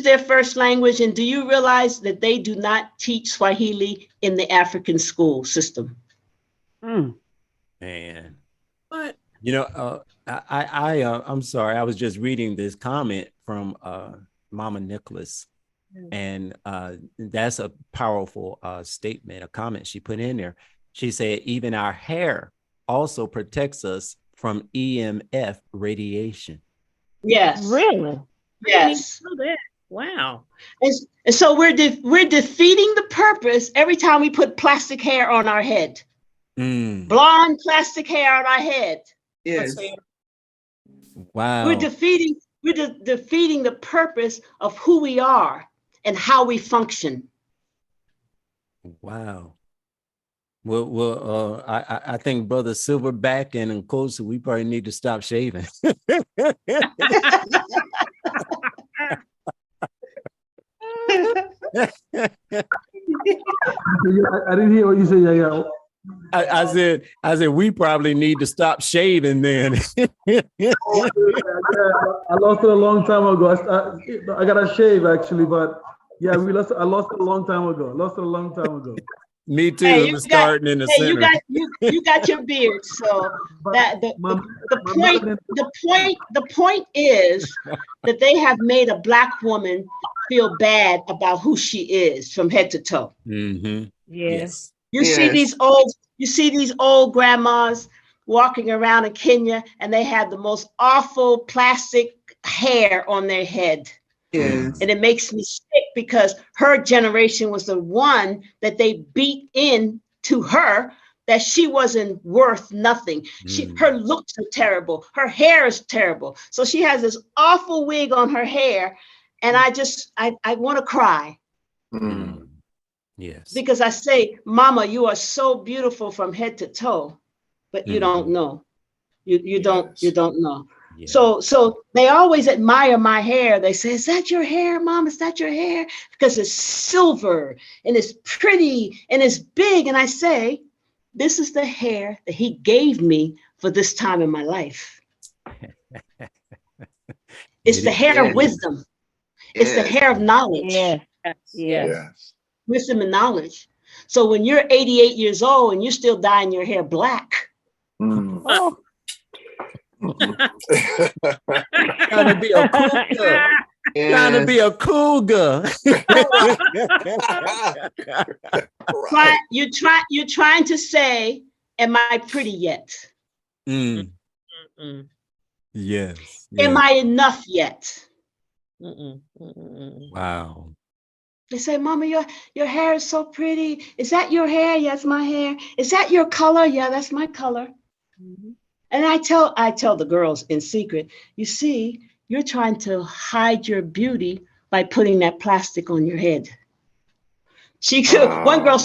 their first language. And do you realize that they do not teach Swahili in the African school system? Man. What? You know, I'm sorry. I was just reading this comment from Mama Nicholas, and that's a powerful statement, a comment she put in there. She said, even our hair also protects us from EMF radiation. Yes. Really? Yes. Wow. And so we're defeating the purpose every time we put plastic hair on our head. Blonde plastic hair on our head. Yes. Wow. We're defeating the purpose of who we are and how we function. Wow. Well, I think Brother Silverback and Nkosi, we probably need to stop shaving. I didn't hear what you said, yeah. I said we probably need to stop shaving then. I lost it a long time ago. I got a shave actually, but yeah, I lost it a long time ago. Me too. Hey, I'm starting in the center. You got your beard. So that the point is that they have made a black woman feel bad about who she is from head to toe. Yes. You see these old grandmas walking around in Kenya, and they have the most awful plastic hair on their head. Yes. And it makes me sick because her generation was the one that they beat in to her that she wasn't worth nothing. Her looks are terrible. Her hair is terrible. So she has this awful wig on her hair, and I want to cry. Yes. Because I say, Mama, you are so beautiful from head to toe, but you don't know. You don't know. Yeah. So they always admire my hair. They say, is that your hair, Mom? Is that your hair? Because it's silver and it's pretty and it's big. And I say, this is the hair that he gave me for this time in my life. It's the hair of wisdom. It's the hair of knowledge. Yes. Wisdom and knowledge. So when you're 88 years old and you're still dyeing your hair black. Oh. Trying to be a cougar. Trying to be a cougar. You're trying to say, am I pretty yet? Yes. Am I enough yet? Wow. They say, Mama, your hair is so pretty. Is that your hair? Yes, my hair. Is that your color? Yeah, that's my color. Mhm. And I tell the girls in secret, you see, you're trying to hide your beauty by putting that plastic on your head. One girl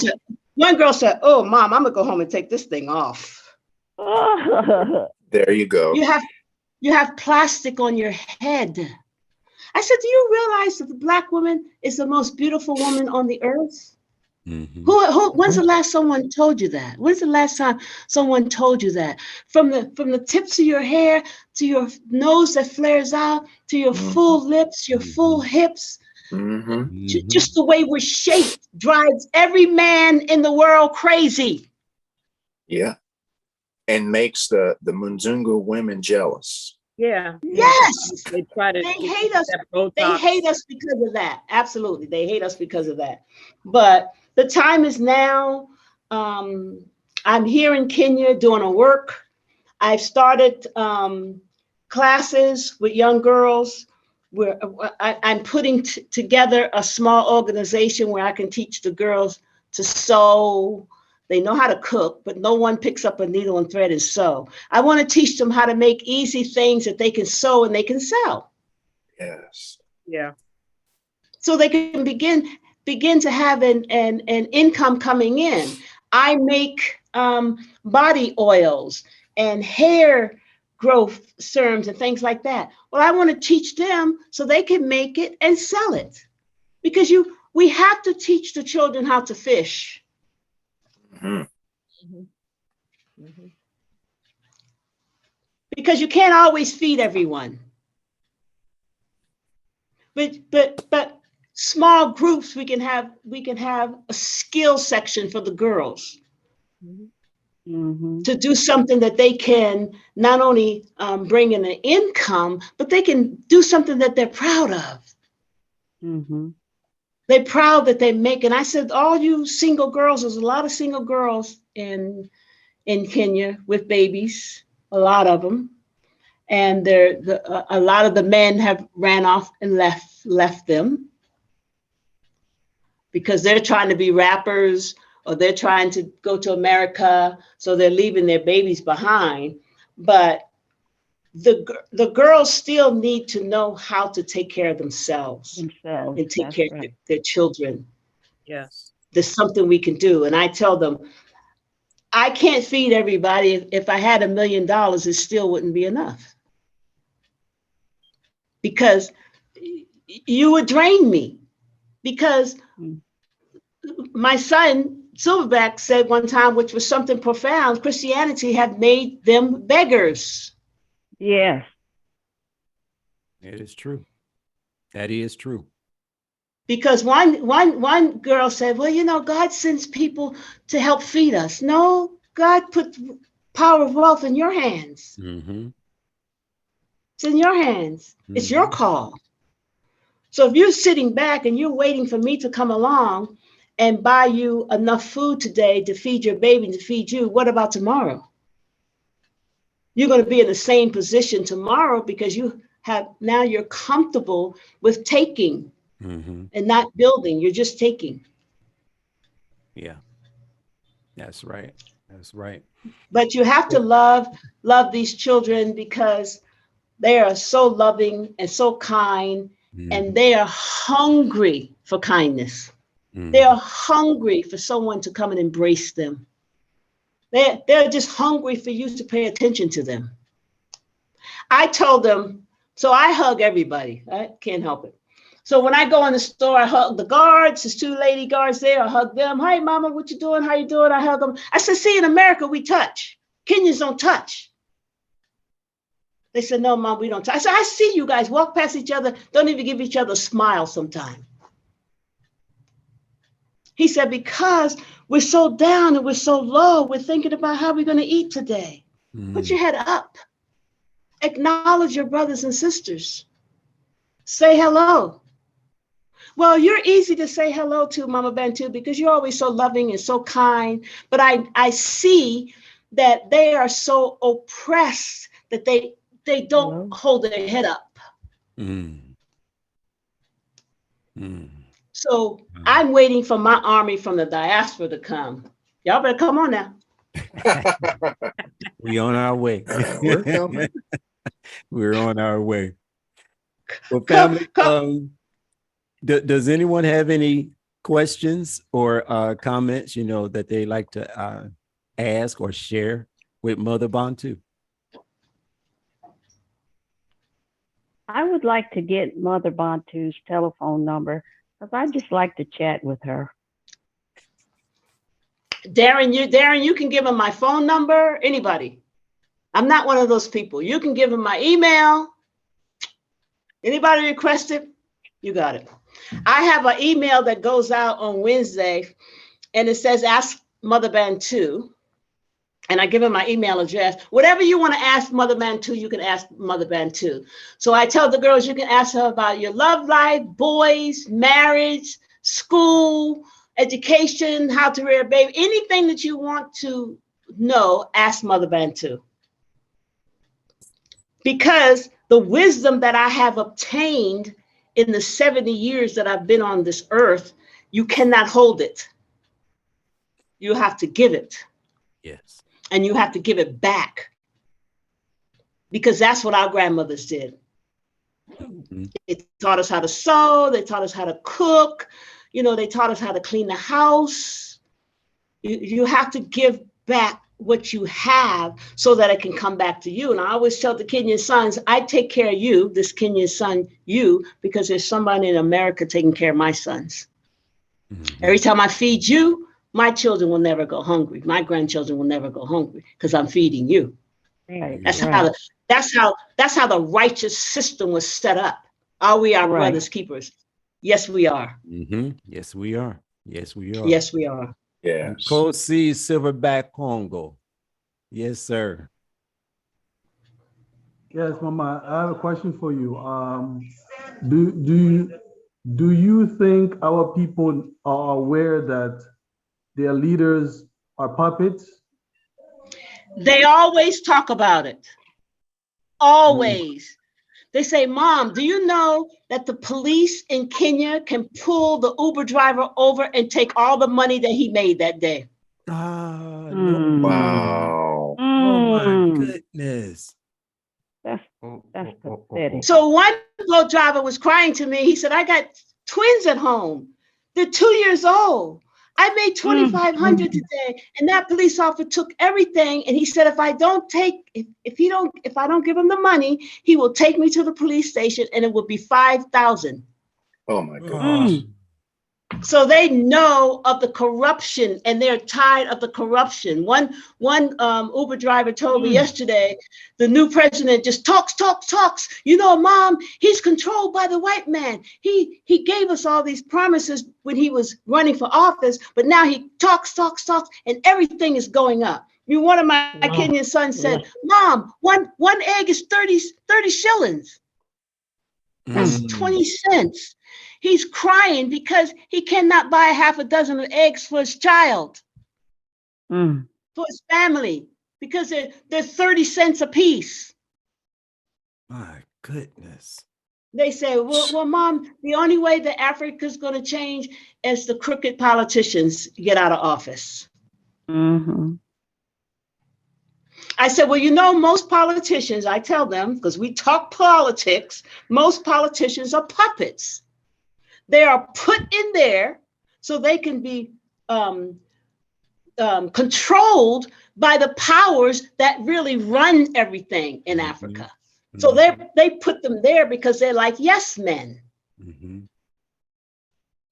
Wow. said, oh, Mom, I'm gonna go home and take this thing off. There you go. You have plastic on your head. I said, do you realize that the Black woman is the most beautiful woman on the earth? Mhm. When's the last someone told you that? When's the last time someone told you that? From the tips of your hair to your nose that flares out to your full lips, your full hips, Mm-hmm. just the way we're shaped drives every man in the world crazy. Yeah. And makes the Munzungu women jealous. Yeah. Yes. They try to They get hate us. that They Botox. hate us because of that. Absolutely. They hate us because of that. But the time is now. I'm here in Kenya doing a work. I've started classes with young girls where I'm putting together a small organization where I can teach the girls to sew. They know how to cook, but no one picks up a needle and thread and sew. I want to teach them how to make easy things that they can sew and they can sell. Yes. Yeah. So they can begin to have an income coming in. I make body oils and hair growth serums and things like that. Well, I want to teach them so they can make it and sell it. Because we have to teach the children how to fish. Mm-hmm. Mhm. Because you can't always feed everyone. But small groups, we can have a skill section for the girls Mhm. to do something that they can not only bring in an income, but they can do something that they're proud of. Mhm. They're proud that they make. And I said, all you single girls, there's a lot of single girls in Kenya with babies, a lot of them. And a lot of the men have ran off and left them because they're trying to be rappers or they're trying to go to America, so they're leaving their babies behind. But the girls still need to know how to take care of themselves Themselves. and take That's care of right. their children. Yes. There's something we can do. And I tell them, I can't feed everybody. If I had $1 million, it still wouldn't be enough. Because you would drain me. Because my son, Silverback, said one time, which was something profound, Christianity had made them beggars. Yes. It is true. That is true. Because one girl said, well, God sends people to help feed us. No, God put power of wealth in your hands. Mm-hmm. It's in your hands. It's your call. So if you're sitting back and you're waiting for me to come along and buy you enough food today to feed your baby and to feed you, what about tomorrow? You're going to be in the same position tomorrow because you're comfortable with taking and not building. You're just taking. Yeah. That's right. That's right. But you have to love these children because they are so loving and so kind, and they are hungry for kindness. They are hungry for someone to come and embrace them. They're just hungry for you to pay attention to them. I told them, so I hug everybody. I can't help it. So when I go in the store, I hug the guards. There's 2 lady guards there. I hug them. Hi, mama, what you doing? How you doing? I hug them. I said, see, in America, we touch. Kenyans don't touch. They said, no, mom, we don't touch. I said, I see you guys walk past each other, don't even give each other a smile sometimes. He said, because we're so down and we're so low, we're thinking about how we're going to eat today. Put your head up. Acknowledge your brothers and sisters. Say hello. Well, you're easy to say hello to, Mama Bantu, because you're always so loving and so kind. But I see that they are so oppressed that they don't hold their head up. So I'm waiting for my army from the diaspora to come. Y'all better come on now. We on our way. We're coming. We're on our way. Well, family, does anyone have any questions or comments, that they like to ask or share with Mother Bantu? I would like to get Mother Bantu's telephone number because I just like to chat with her. Darren, you can give him my phone number. Anybody. I'm not one of those people. You can give him my email. Anybody request it? You got it. I have an email that goes out on Wednesday, and it says Ask Mother Bantu. And I give him my email address. Whatever you want to ask Mother Bantu, you can ask Mother Bantu. So I tell the girls, you can ask her about your love life, boys, marriage, school, education, how to rear a baby, anything that you want to know, ask Mother Bantu. Because the wisdom that I have obtained in the 70 years that I've been on this earth, you cannot hold it. You have to give it. Yes. And you have to give it back. Because that's what our grandmothers did. Mm-hmm. They taught us how to sew. They taught us how to cook. They taught us how to clean the house. You have to give back what you have so that it can come back to you. And I always tell the Kenyan sons, I take care of you, this Kenyan son, you, because there's somebody in America taking care of my sons. Mm-hmm. Every time I feed you, my children will never go hungry. My grandchildren will never go hungry because I'm feeding you. Right. That's how the righteous system was set up. Are we our brothers' keepers? Yes, we are. Mm-hmm. Yes, we are. Yes, we are. Yes, we are. Yes. Kosi Silverback Congo. Yes, sir. Yes, Mama, I have a question for you. Do you think our people are aware that their leaders are puppets? They always talk about it. Always. They say, Mom, do you know that the police in Kenya can pull the Uber driver over and take all the money that he made that day? No. Wow. Oh my goodness. That's pathetic. So one little driver was crying to me. He said, I got twins at home. They're 2 years old. I made $2,500 today, and that police officer took everything. And he said, if I don't give him the money, he will take me to the police station, and it will be $5,000. Oh my goodness. So they know of the corruption, and they're tired of the corruption. One Uber driver told me yesterday, the new president just talks. Mom, he's controlled by the white man. He gave us all these promises when he was running for office, but now he talks, and everything is going up. One of my Kenyan sons said, Mom, one egg is 30 shillings. That's 20 cents. He's crying because he cannot buy half a dozen of eggs for his child, for his family, because they're 30 cents a piece. My goodness. They say, well, Mom, the only way that Africa is going to change is the crooked politicians get out of office. Mm-hmm. I said, well, most politicians, I tell them, because we talk politics, most politicians are puppets. They are put in there so they can be controlled by the powers that really run everything in Africa. Mm-hmm. So they put them there because they're like yes men. Mm-hmm.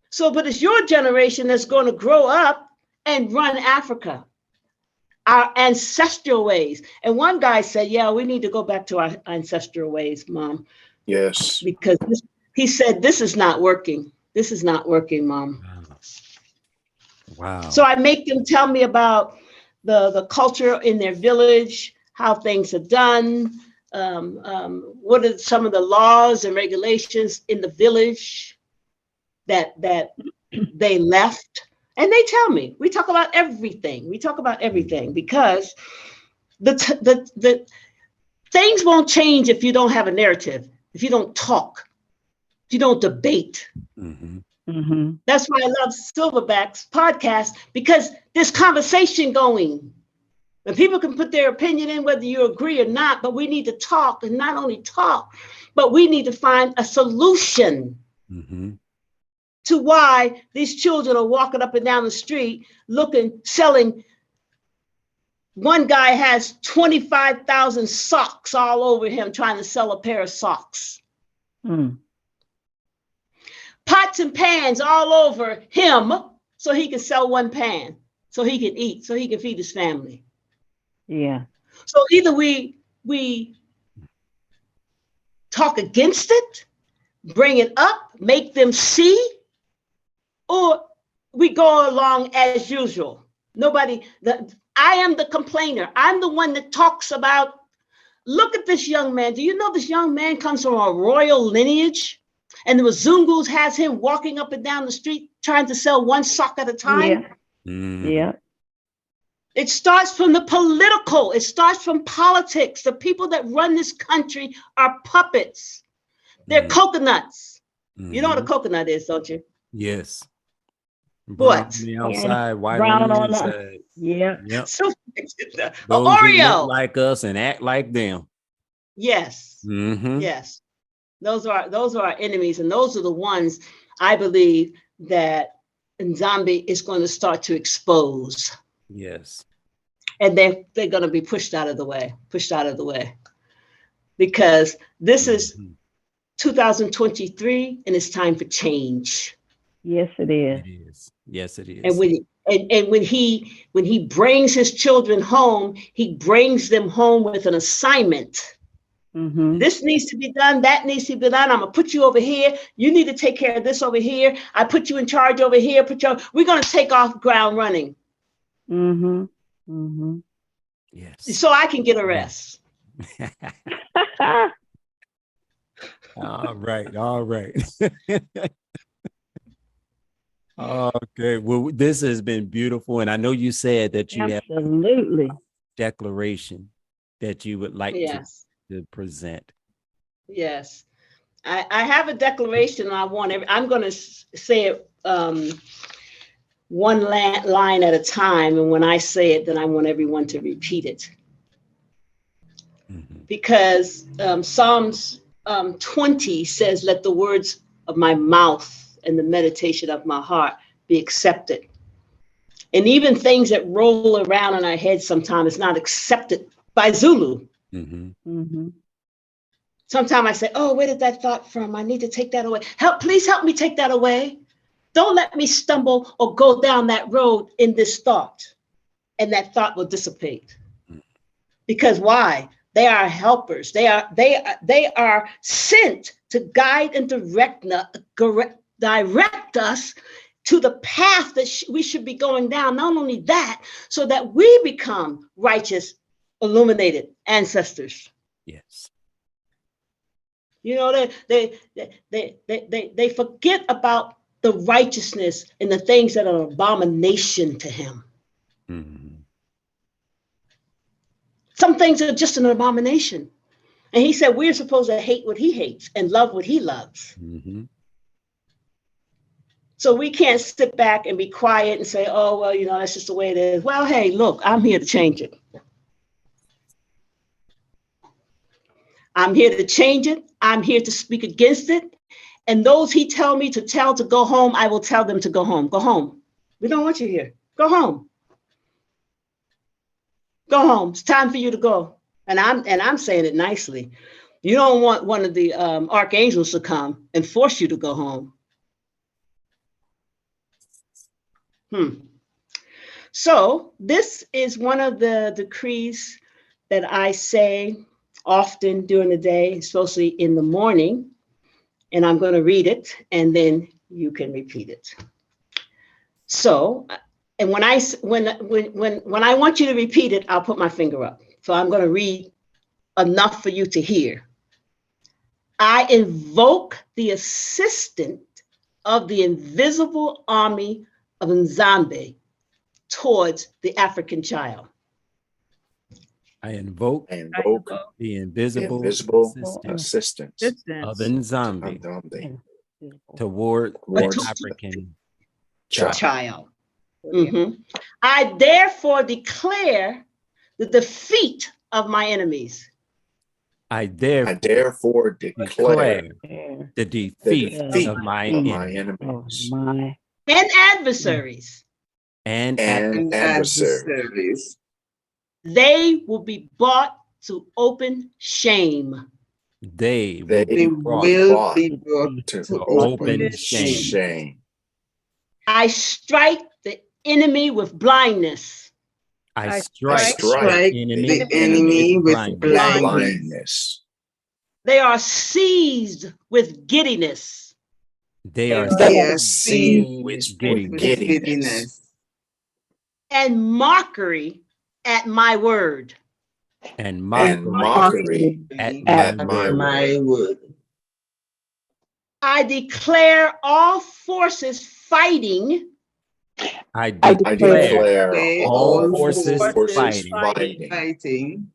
So, but it's your generation that's going to grow up and run Africa, our ancestral ways. And one guy said, yeah, we need to go back to our ancestral ways, Mom. Yes. Because he said, this is not working. This is not working, Mom. Wow. So I make them tell me about the culture in their village, how things are done, what are some of the laws and regulations in the village that they left. And they tell me, we talk about everything. We talk about everything because the things won't change if you don't have a narrative, if you don't talk, if you don't debate. Mm-hmm. Mm-hmm. That's why I love Silverback's podcast, because there's conversation going. And people can put their opinion in whether you agree or not, but we need to talk, and not only talk, but we need to find a solution to why these children are walking up and down the street selling. One guy has 25,000 socks all over him trying to sell a pair of socks. Mm. Pots and pans all over him so he can sell one pan, so he can eat, so he can feed his family. Yeah. So either we talk against it, bring it up, make them see, or we go along as usual. I am the complainer. I'm the one that talks about, look at this young man. Do you know this young man comes from a royal lineage? And the Mzungus has him walking up and down the street trying to sell one sock at a time? Yeah. Yeah. It starts from the political. It starts from politics. The people that run this country are puppets. They're coconuts. You know what a coconut is, don't you? Yes. What? On the outside, white brown on the on the inside. Yeah. Yep. So, Those who look Oreo. like us and act like them. Yes. Mm-hmm. Yes. Those are our enemies, and those are the ones I believe that Nzambi is going to start to expose. Yes. And they're going to be pushed out of the way, because this is 2023 and it's time for change. Yes, it is. It is. Yes, it is. And when he brings his children home, he brings them home with an assignment. Mm-hmm. This needs to be done. That needs to be done. I'm gonna put you over here. You need to take care of this over here. I put you in charge over here. We're gonna take off ground running. Mm-hmm. Mm-hmm. Yes. So I can get a rest. All right. All right. Okay. Well, this has been beautiful. And I know you said that you have Absolutely. a declaration that you would like to present. Yes. I have a declaration. I'm going to say it one line at a time. And when I say it, then I want everyone to repeat it. Mm-hmm. Because Psalms 20 says, let the words of my mouth and the meditation of my heart be accepted. And even things that roll around in our heads sometimes is not accepted by Zulu. Mm-hmm. Mm-hmm. Sometimes I say, oh, where did that thought from? I need to take that away. Please help me take that away. Don't let me stumble or go down that road in this thought. And that thought will dissipate. Because why? They are helpers. They are sent to guide and direct us to the path that we should be going down. Not only that, so that we become righteous, illuminated ancestors. Yes. You know, they forget about the righteousness and the things that are abomination to him. Mm-hmm. Some things are just an abomination. And he said we're supposed to hate what he hates and love what he loves. Mm-hmm. So we can't sit back and be quiet and say, oh, well, you know, that's just the way it is. Well, hey, look, I'm here to change it. I'm here to change it. I'm here to speak against it. And those he tell me to tell to go home, I will tell them to go home. Go home. We don't want you here. Go home. Go home. It's time for you to go. And I'm saying it nicely. You don't want one of the archangels to come and force you to go home. So this is one of the decrees that I say often during the day, especially in the morning. And I'm going to read it, and then you can repeat it. So, and when I want you to repeat it, I'll put my finger up. So I'm going to read enough for you to hear. I invoke the assistance of the invisible army of Nzambi towards the African child. I invoke the invisible assistance of Nzambi toward Towards an the African child. child. Yeah. Mhm. I therefore declare the defeat of my enemies. I I therefore therefore declare declare the the defeat defeat of my of my enemy enemies My And adversaries, and and adversaries. they will be brought to open shame. they will They be will brought be brought to to open open shame. shame. I strike the enemy with blindness. I I strike strike the the enemy enemy with with blindness. blindness. They are seized with giddiness. They are They are seized seized with with giddiness giddiness And mockery at my word. and and mockery mockery at at my my word. word. I declare all forces fighting I I declare declare all all forces forces fighting fighting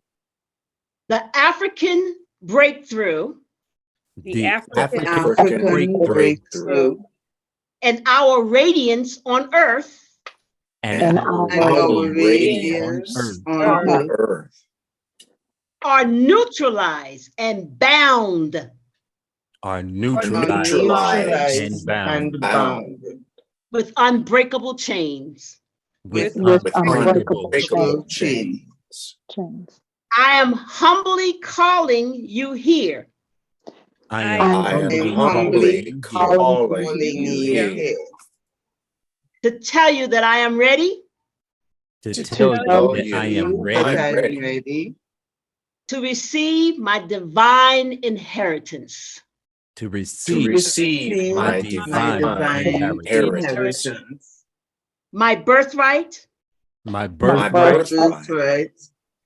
the African breakthrough The the African African breakthrough and our radiance on earth and our our radiance radiance on on earth earth are neutralized and bound are are neutralized neutralized and bound and bound with unbreakable chains. with with unbreakable unbreakable chains. chains. I am humbly calling you here I I am I am humbly humbly calling you calling you here here to tell you that I am ready to to tell tell you that I am I'm ready ready to receive my divine inheritance. to to receive receive my my divine divine inheritance, inheritance, My birthright, my my birthright, birthright,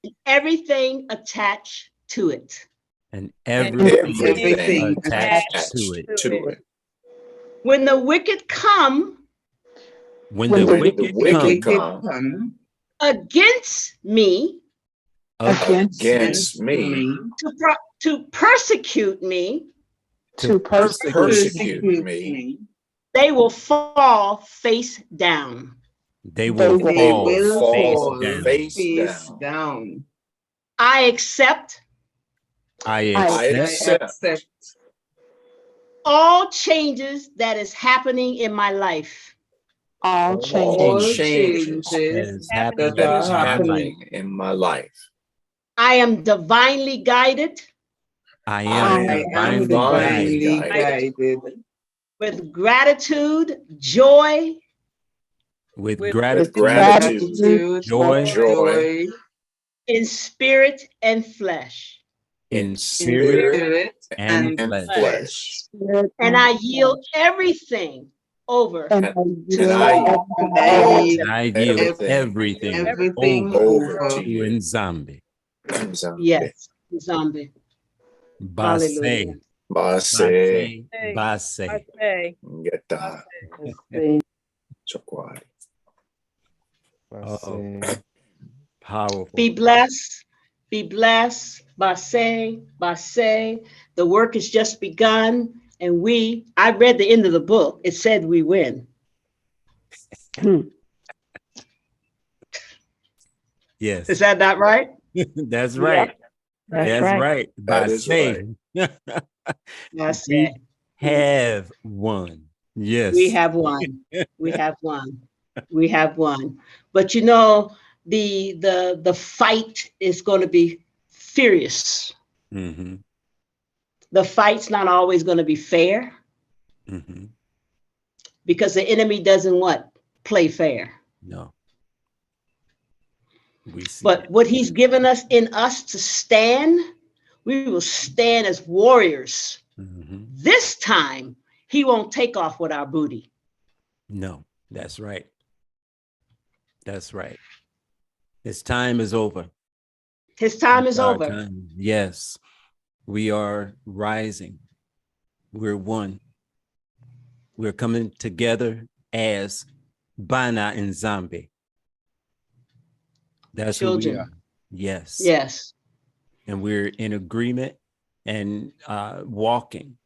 and everything attached to it. and and everything everything attached to it. to it. When the wicked come When the When wicked the wicked come come against me against me to persecute me, to to persecute persecute me, me, they will fall face down. they will they fall will face fall down. face down. I accept I I accept accept all changes that is happening in my life. all changes that is happening that are in my life. happening in my life. I am divinely guided I I am am divinely divinely guided guided with gratitude, joy, with with with gratitude, gratitude, joy, joy, in spirit and flesh. in in spirit spirit and and flesh. flesh. And I yield everything over And I yield And I yield everything everything over over to to you. Nzambi. Nzambi. Yes, Nzambi. Basseh, Hallelujah. Basseh, Basseh, Basseh. say Ngeta, Chokwari. Oh, powerful. Be blessed. Be blessed. Basseh, Basseh. The work has just begun. And I read the end of the book. It said we win. Yes, Is that not right? that's right. That's That's right. right. That is Basseh. That's We it. have won. Yes. We have won. We have won. We have won. But you know, the fight is going to be furious. Mm-hmm. The fight's not always going to be fair Mm-hmm. because the enemy doesn't what? Play fair. No. We see But it. what he's given us in us to stand, we will stand as warriors. Mm-hmm. This time, he won't take off with our booty. No, that's right. That's right. His time is over. His time is Our over. time. Yes. We are rising. We're one. We're coming together as Bana and Nzambi. That's who we Children. are. Yes. Yes. And we're in agreement and walking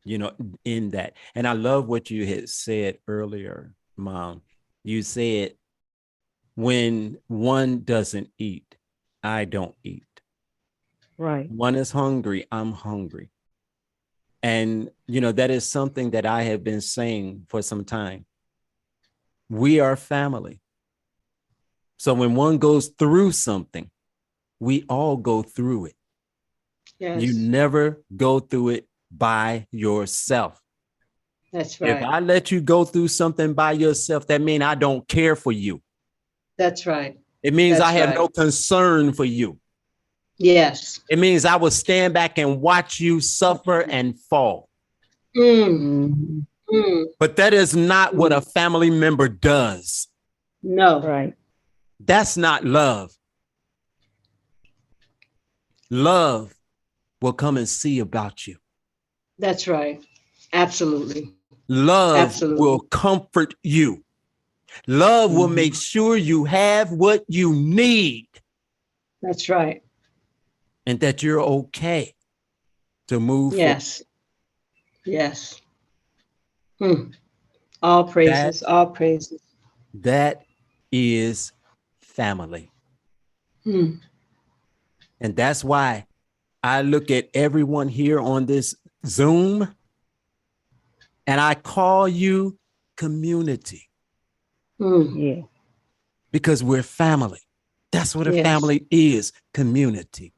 you know, in that. And I love what you had said earlier, Mom. You said, when one doesn't eat, I don't eat. Right. One is hungry, I'm hungry. And, you know, that is something that I have been saying for some time. We are family. So when one goes through something, we all go through it. Yes. You never go through it by yourself. That's right. If I let you go through something by yourself, that means I don't care for you. That's right. It means That's I have right. no concern for you. Yes. It means I will stand back and watch you suffer and fall. Mm. Mm. But that is not what a family member does. No. Right. That's not love. Love will come and see about you. That's right. Absolutely. Love Absolutely. will comfort you. Love will make sure you have what you need That's right. and that you're okay to move forward. Yes. Yes. All praises. All praises. That is family. Hmm. And that's why I look at everyone here on this Zoom and I call you community. Yeah. Because we're family. That's what a Yes. family is, community.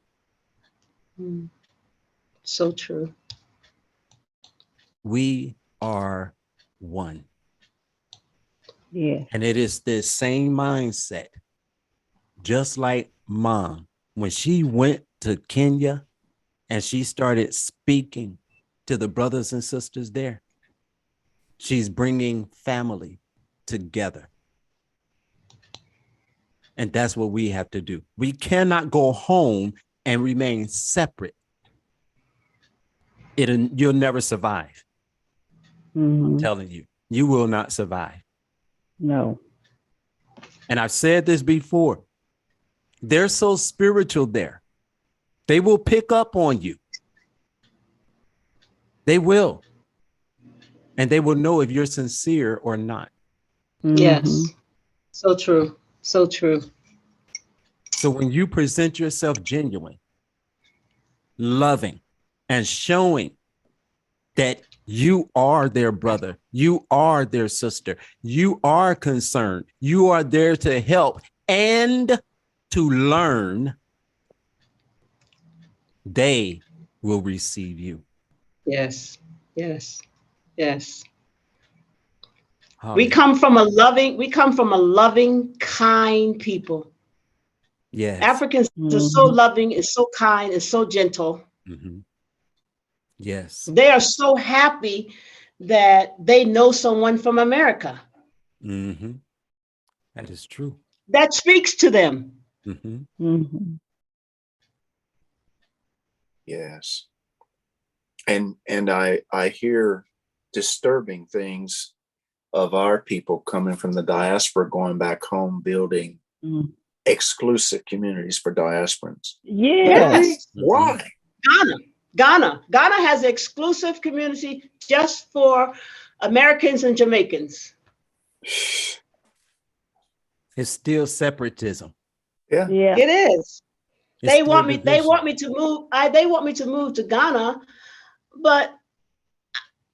So true. We are one. Yeah. And it is this same mindset, just like Mom, when she went to Kenya and she started speaking to the brothers and sisters there, she's bringing family together. And that's what we have to do. We cannot go home and remain separate. You'll never survive. I'm telling you, you will not survive. No. And I've said this before. They're so spiritual there. They will pick up on you. They will. And they will know if you're sincere or not. Yes. So true. So true. So when you present yourself genuine, loving, and showing that you are their brother, you are their sister, you are concerned, you are there to help and to learn, they will receive you. Yes. Yes. Yes. Hallelujah. We come from a loving, kind people. Yes. Africans are so loving and so kind and so gentle. Yes. They are so happy that they know someone from America. That is true. That speaks to them. Yes. And I hear disturbing things of our people coming from the diaspora, going back home, building exclusive communities for diasporans. Yes. Why? Ghana has an exclusive community just for Americans and Jamaicans. It's still separatism. Yeah. It is. It's They still want me division. to move. They want me to move to Ghana, but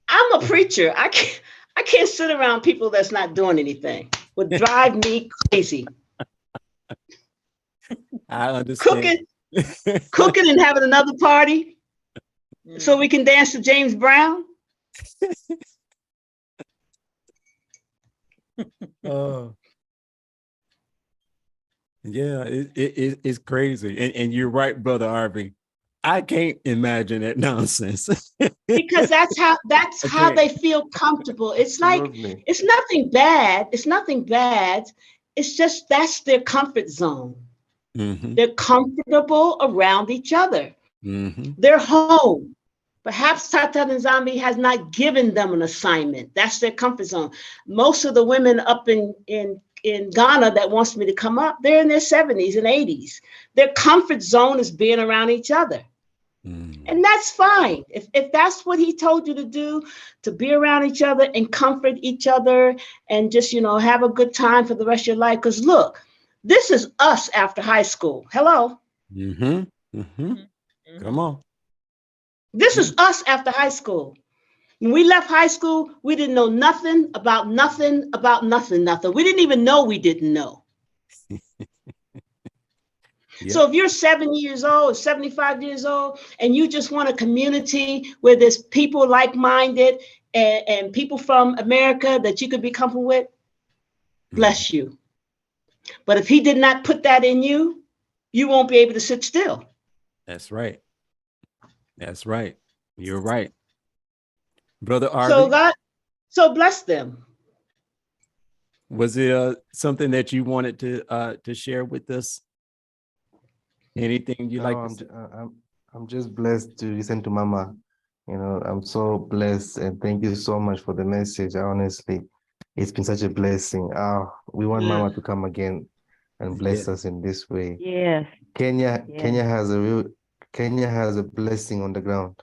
I'm a preacher. I can't sit around people that's not doing anything. Would drive me crazy. I understand. Cooking and having another party so we can dance to James Brown. Yeah, it's crazy. And you're right, Brother Harvey. I can't imagine that nonsense. Because that's how they feel comfortable. It's like, it's nothing bad. It's nothing bad. It's just that's their comfort zone. They're comfortable around each other. They're home. Perhaps Tata Nzambi has not given them an assignment. That's their comfort zone. Most of the women up in Ghana that wants me to come up, they're in their 70s and 80s. Their comfort zone is being around each other. Mm. And that's fine. If that's what he told you to do, to be around each other and comfort each other and just, have a good time for the rest of your life. Because look, this is us after high school. Hello. Mm-hmm. Mm-hmm. Come on. This is us after high school. When we left high school, we didn't know nothing about nothing about nothing, nothing. We didn't even know we didn't know. Yeah. So if you're 70 years old, 75 years old, and you just want a community where there's people like-minded and people from America that you could be comfortable with, bless you. But if he did not put that in you, you won't be able to sit still. That's right. That's right. You're right. Brother Arby, So bless them. was it something that you wanted to share with us? Anything you like to say? I'm just blessed to listen to Mama. I'm so blessed, and thank you so much for the message. Honestly, it's been such a blessing. We want Mama to come again and bless us in this way. Yes. Kenya Yes. has a blessing on the ground.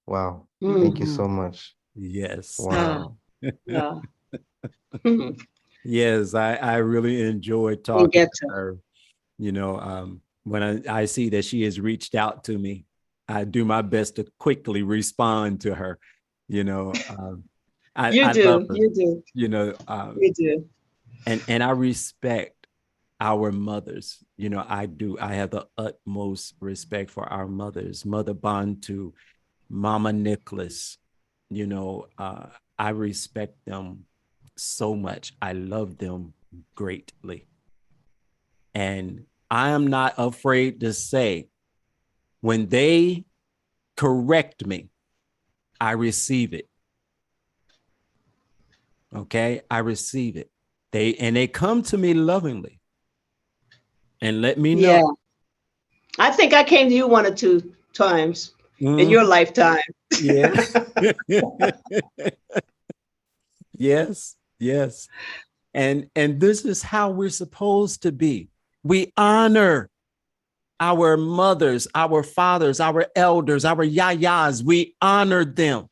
Wow. Thank you so much. Yes. Wow. Yeah. Yes, I really enjoyed talking get to her. When I see that she has reached out to me, I do my best to quickly respond to her. I love her. You do. You do. And I respect our mothers. I do. I have the utmost respect for our mothers, Mother Bantu, Mama Nicholas. I respect them so much. I love them greatly. And I am not afraid to say, when they correct me, I receive it. Okay? I receive it. They come to me lovingly and let me know. Yeah. I think I came to you 1 or 2 times in your lifetime. Yes. Yes. And this is how we're supposed to be. We honor our mothers, our fathers, our elders, our yayas. We honor them.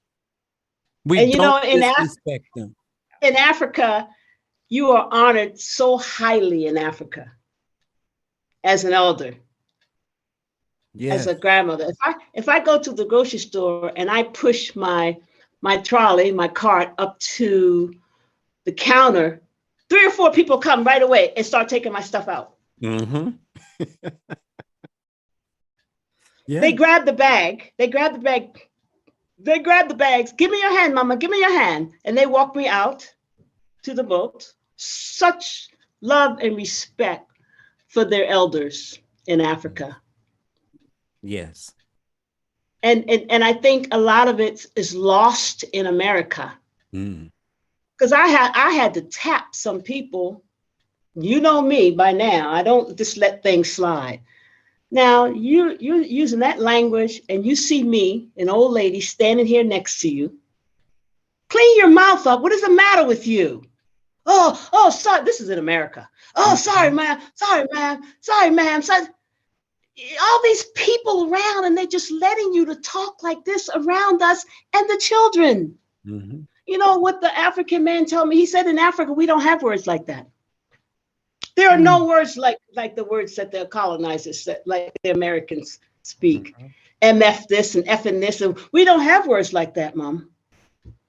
We don't disrespect them. In Africa, you are honored so highly in Africa as an elder. As a grandmother. If I go to the grocery store and I push my trolley, my cart up to the counter, 3 or 4 people come right away and start taking my stuff out. Mm-hmm. Yeah. They grab the bag. They grab the bags. Give me your hand, Mama. Give me your hand. And they walk me out to the boat. Such love and respect for their elders in Africa. Yes. And I think a lot of it is lost in America. Because I had to tap some people. You know me by now. I don't just let things slide. Now you're using that language and you see me, an old lady, standing here next to you. Clean your mouth up. What is the matter with you? Oh, sorry. This is in America. Oh, sorry, ma'am. Sorry, ma'am. Sorry, ma'am. Sorry. All these people around and they're just letting you to talk like this around us and the children. You know what the African man told me? He said in Africa, we don't have words like that. There are no words like the words that the colonizers said, like the Americans speak. MF this and F and this. And we don't have words like that, Mom.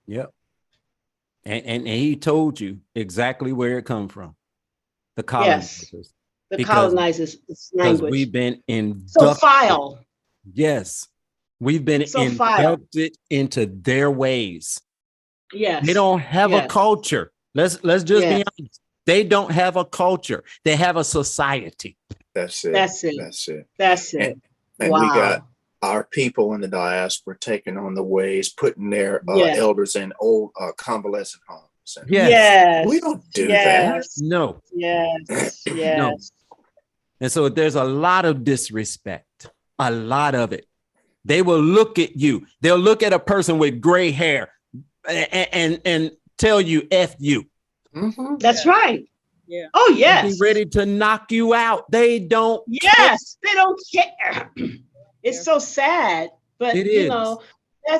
Yep. And he told you exactly where it come from. The colonizers. Yes. The colonizers' language. Because we've been inducted. So foul. Yes. We've been inducted into their ways. Yes. They don't have a culture. Let's just be honest. They don't have a culture. They have a society. That's it. And we got our people in the diaspora taking on the ways, putting their elders in old convalescent homes. Yes. We don't do that. No. Yes. No. And so there's a lot of disrespect, a lot of it. They will look at you. They'll look at a person with gray hair and tell you F you. That's right. Yeah. Oh, yes. Be ready to knock you out. They don't care. They don't care. It's so sad, but It you is. know,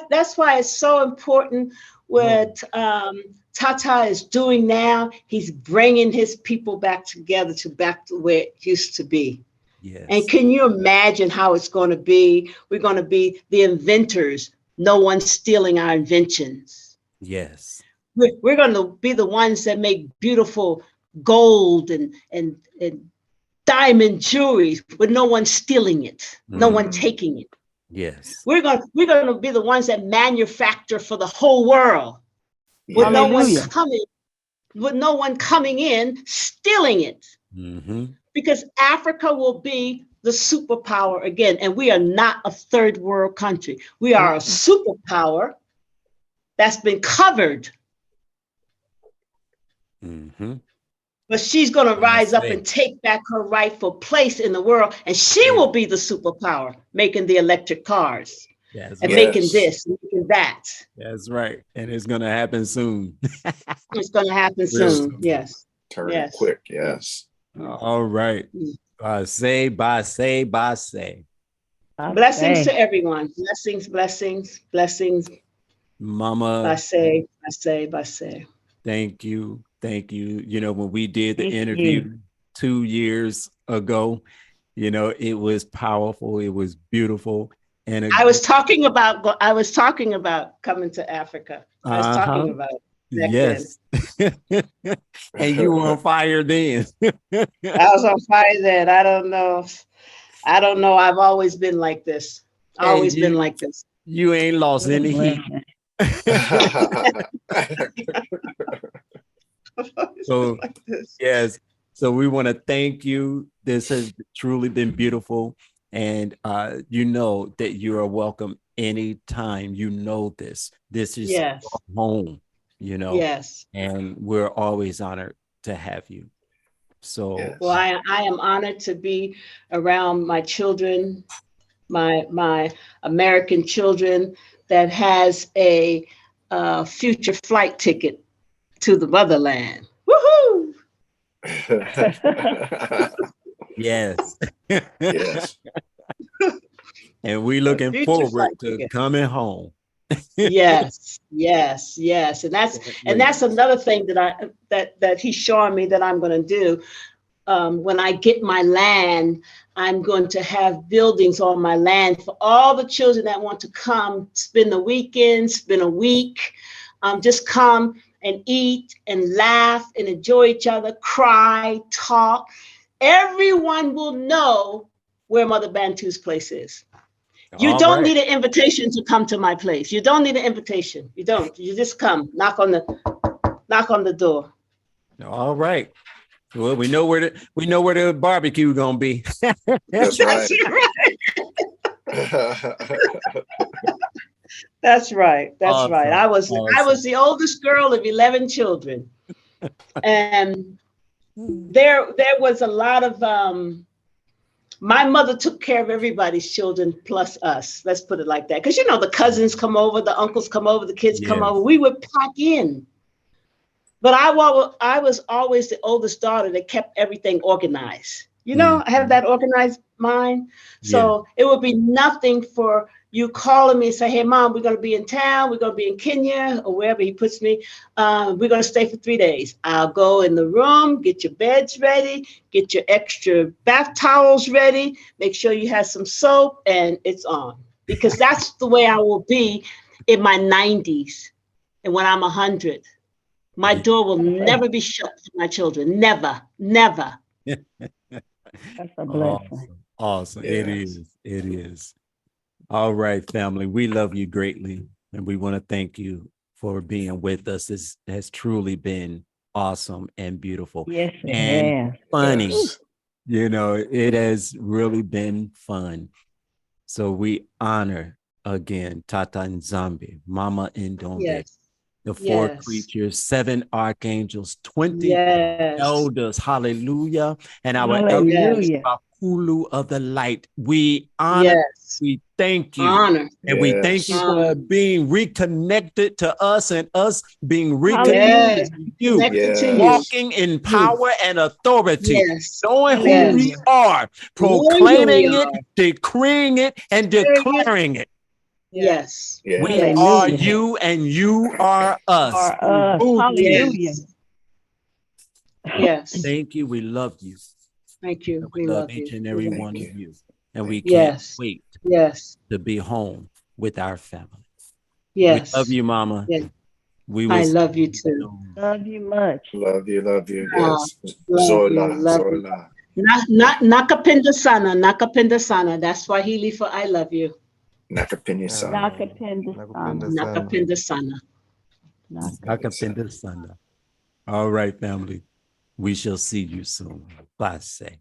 that's why it's so important what Tata is doing now. He's bringing his people back together back to where it used to be. Yes. And can you imagine how it's going to be? We're going to be the inventors. No one's stealing our inventions. Yes. We're going to be the ones that make beautiful gold and diamond jewelry, but no one's stealing it. No one taking it. Yes. We're going to be the ones that manufacture for the whole world, with no one coming in stealing it. Because Africa will be the superpower again, and we are not a third world country. We are a superpower that's been covered. But she's going to rise up and take back her rightful place in the world, and she will be the superpower, making the electric cars making this, making that. That's right, and it's going to happen soon. It's going to happen soon. Yes. Turning quick. Yes. All right. Basseh, Basseh, Basseh. Blessings to everyone. Blessings, blessings, blessings. Mama. Basseh, Basseh, Basseh. Thank you. Thank you. You know, when we did the interview 2 years ago, you know, it was powerful. It was beautiful. And I was talking about coming to Africa. I was talking about it back then. And you were on fire then. I was on fire then. I don't know. I've always been like this. Been like this. You ain't lost any heat. So yes. So we want to thank you. This has truly been beautiful. And you know that you are welcome anytime. You know this. This is your home, you know. Yes. And we're always honored to have you. So well, I am honored to be around my children, my American children that has a future flight ticket to the motherland. Woohoo! Yes. Yes. And we looking forward to coming home. Yes. And that's another thing that he's showing me that I'm going to do. When I get my land, I'm going to have buildings on my land for all the children that want to come, spend the weekend, spend a week, just come and eat and laugh and enjoy each other, cry, talk. Everyone will know where Mother Bantu's place is. You don't need an invitation to come to my place. You don't need an invitation. You don't. You just come, knock on the door. All right. Well, we know where the barbecue gonna be. That's right. That's right. Awesome. Right. I was the oldest girl of 11 children, and there was a lot of my mother took care of everybody's children plus us. Let's put it like that, because you know the cousins come over, the uncles come over, the kids come over. We would pack in. But I was always the oldest daughter that kept everything organized. You know, I have that organized mind. So it would be nothing for you calling me and say, hey, Mom, we're going to be in town. We're going to be in Kenya or wherever he puts me. We're going to stay for 3 days. I'll go in the room, get your beds ready, get your extra bath towels ready, make sure you have some soap, and it's on. Because that's the way I will be in my 90s and when I'm 100. My door will never be shut to my children. Never, never. That's a blessing. Awesome. Yes. It is. All right, family. We love you greatly. And we want to thank you for being with us. This has truly been awesome and beautiful. Yes, and funny. Yes. You know, it has really been fun. So we honor again Tata Nzambi, Mama Ndombe. Yes. The 4 creatures, 7 archangels, 20 elders, hallelujah. And our elders hulu of the light. We honor, Yes. we thank you. Honor. And we thank you Yes. for being reconnected to us and us being reconnected Yes. to you. Connected to you. Walking in power and authority. Yes. Knowing who Yes. we are, Knowing who proclaiming we it, are. decreeing it, and declaring it. Yes. Yes. We Yes. are you and you are us. For us. Oh, Hallelujah. Yes. Thank you. We love you. Thank you. And we We love love each you. and every We love one you. of you. And we can't Yes. wait Yes. to be home with our family. Yes. We love you, Mama. Yes. We I will see love you you too. soon. Love you much. Love you. Love you. Oh, Yes. love Zola. you. Love you. Zola. Nakapenda sana. Nakapenda sana. That's Swahili for I love you. Nakapini sana. Nakapenda Nakupenda sana. sana. Nakapenda sana. Nakapenda sana. All right, family. We shall see you soon. Basseh.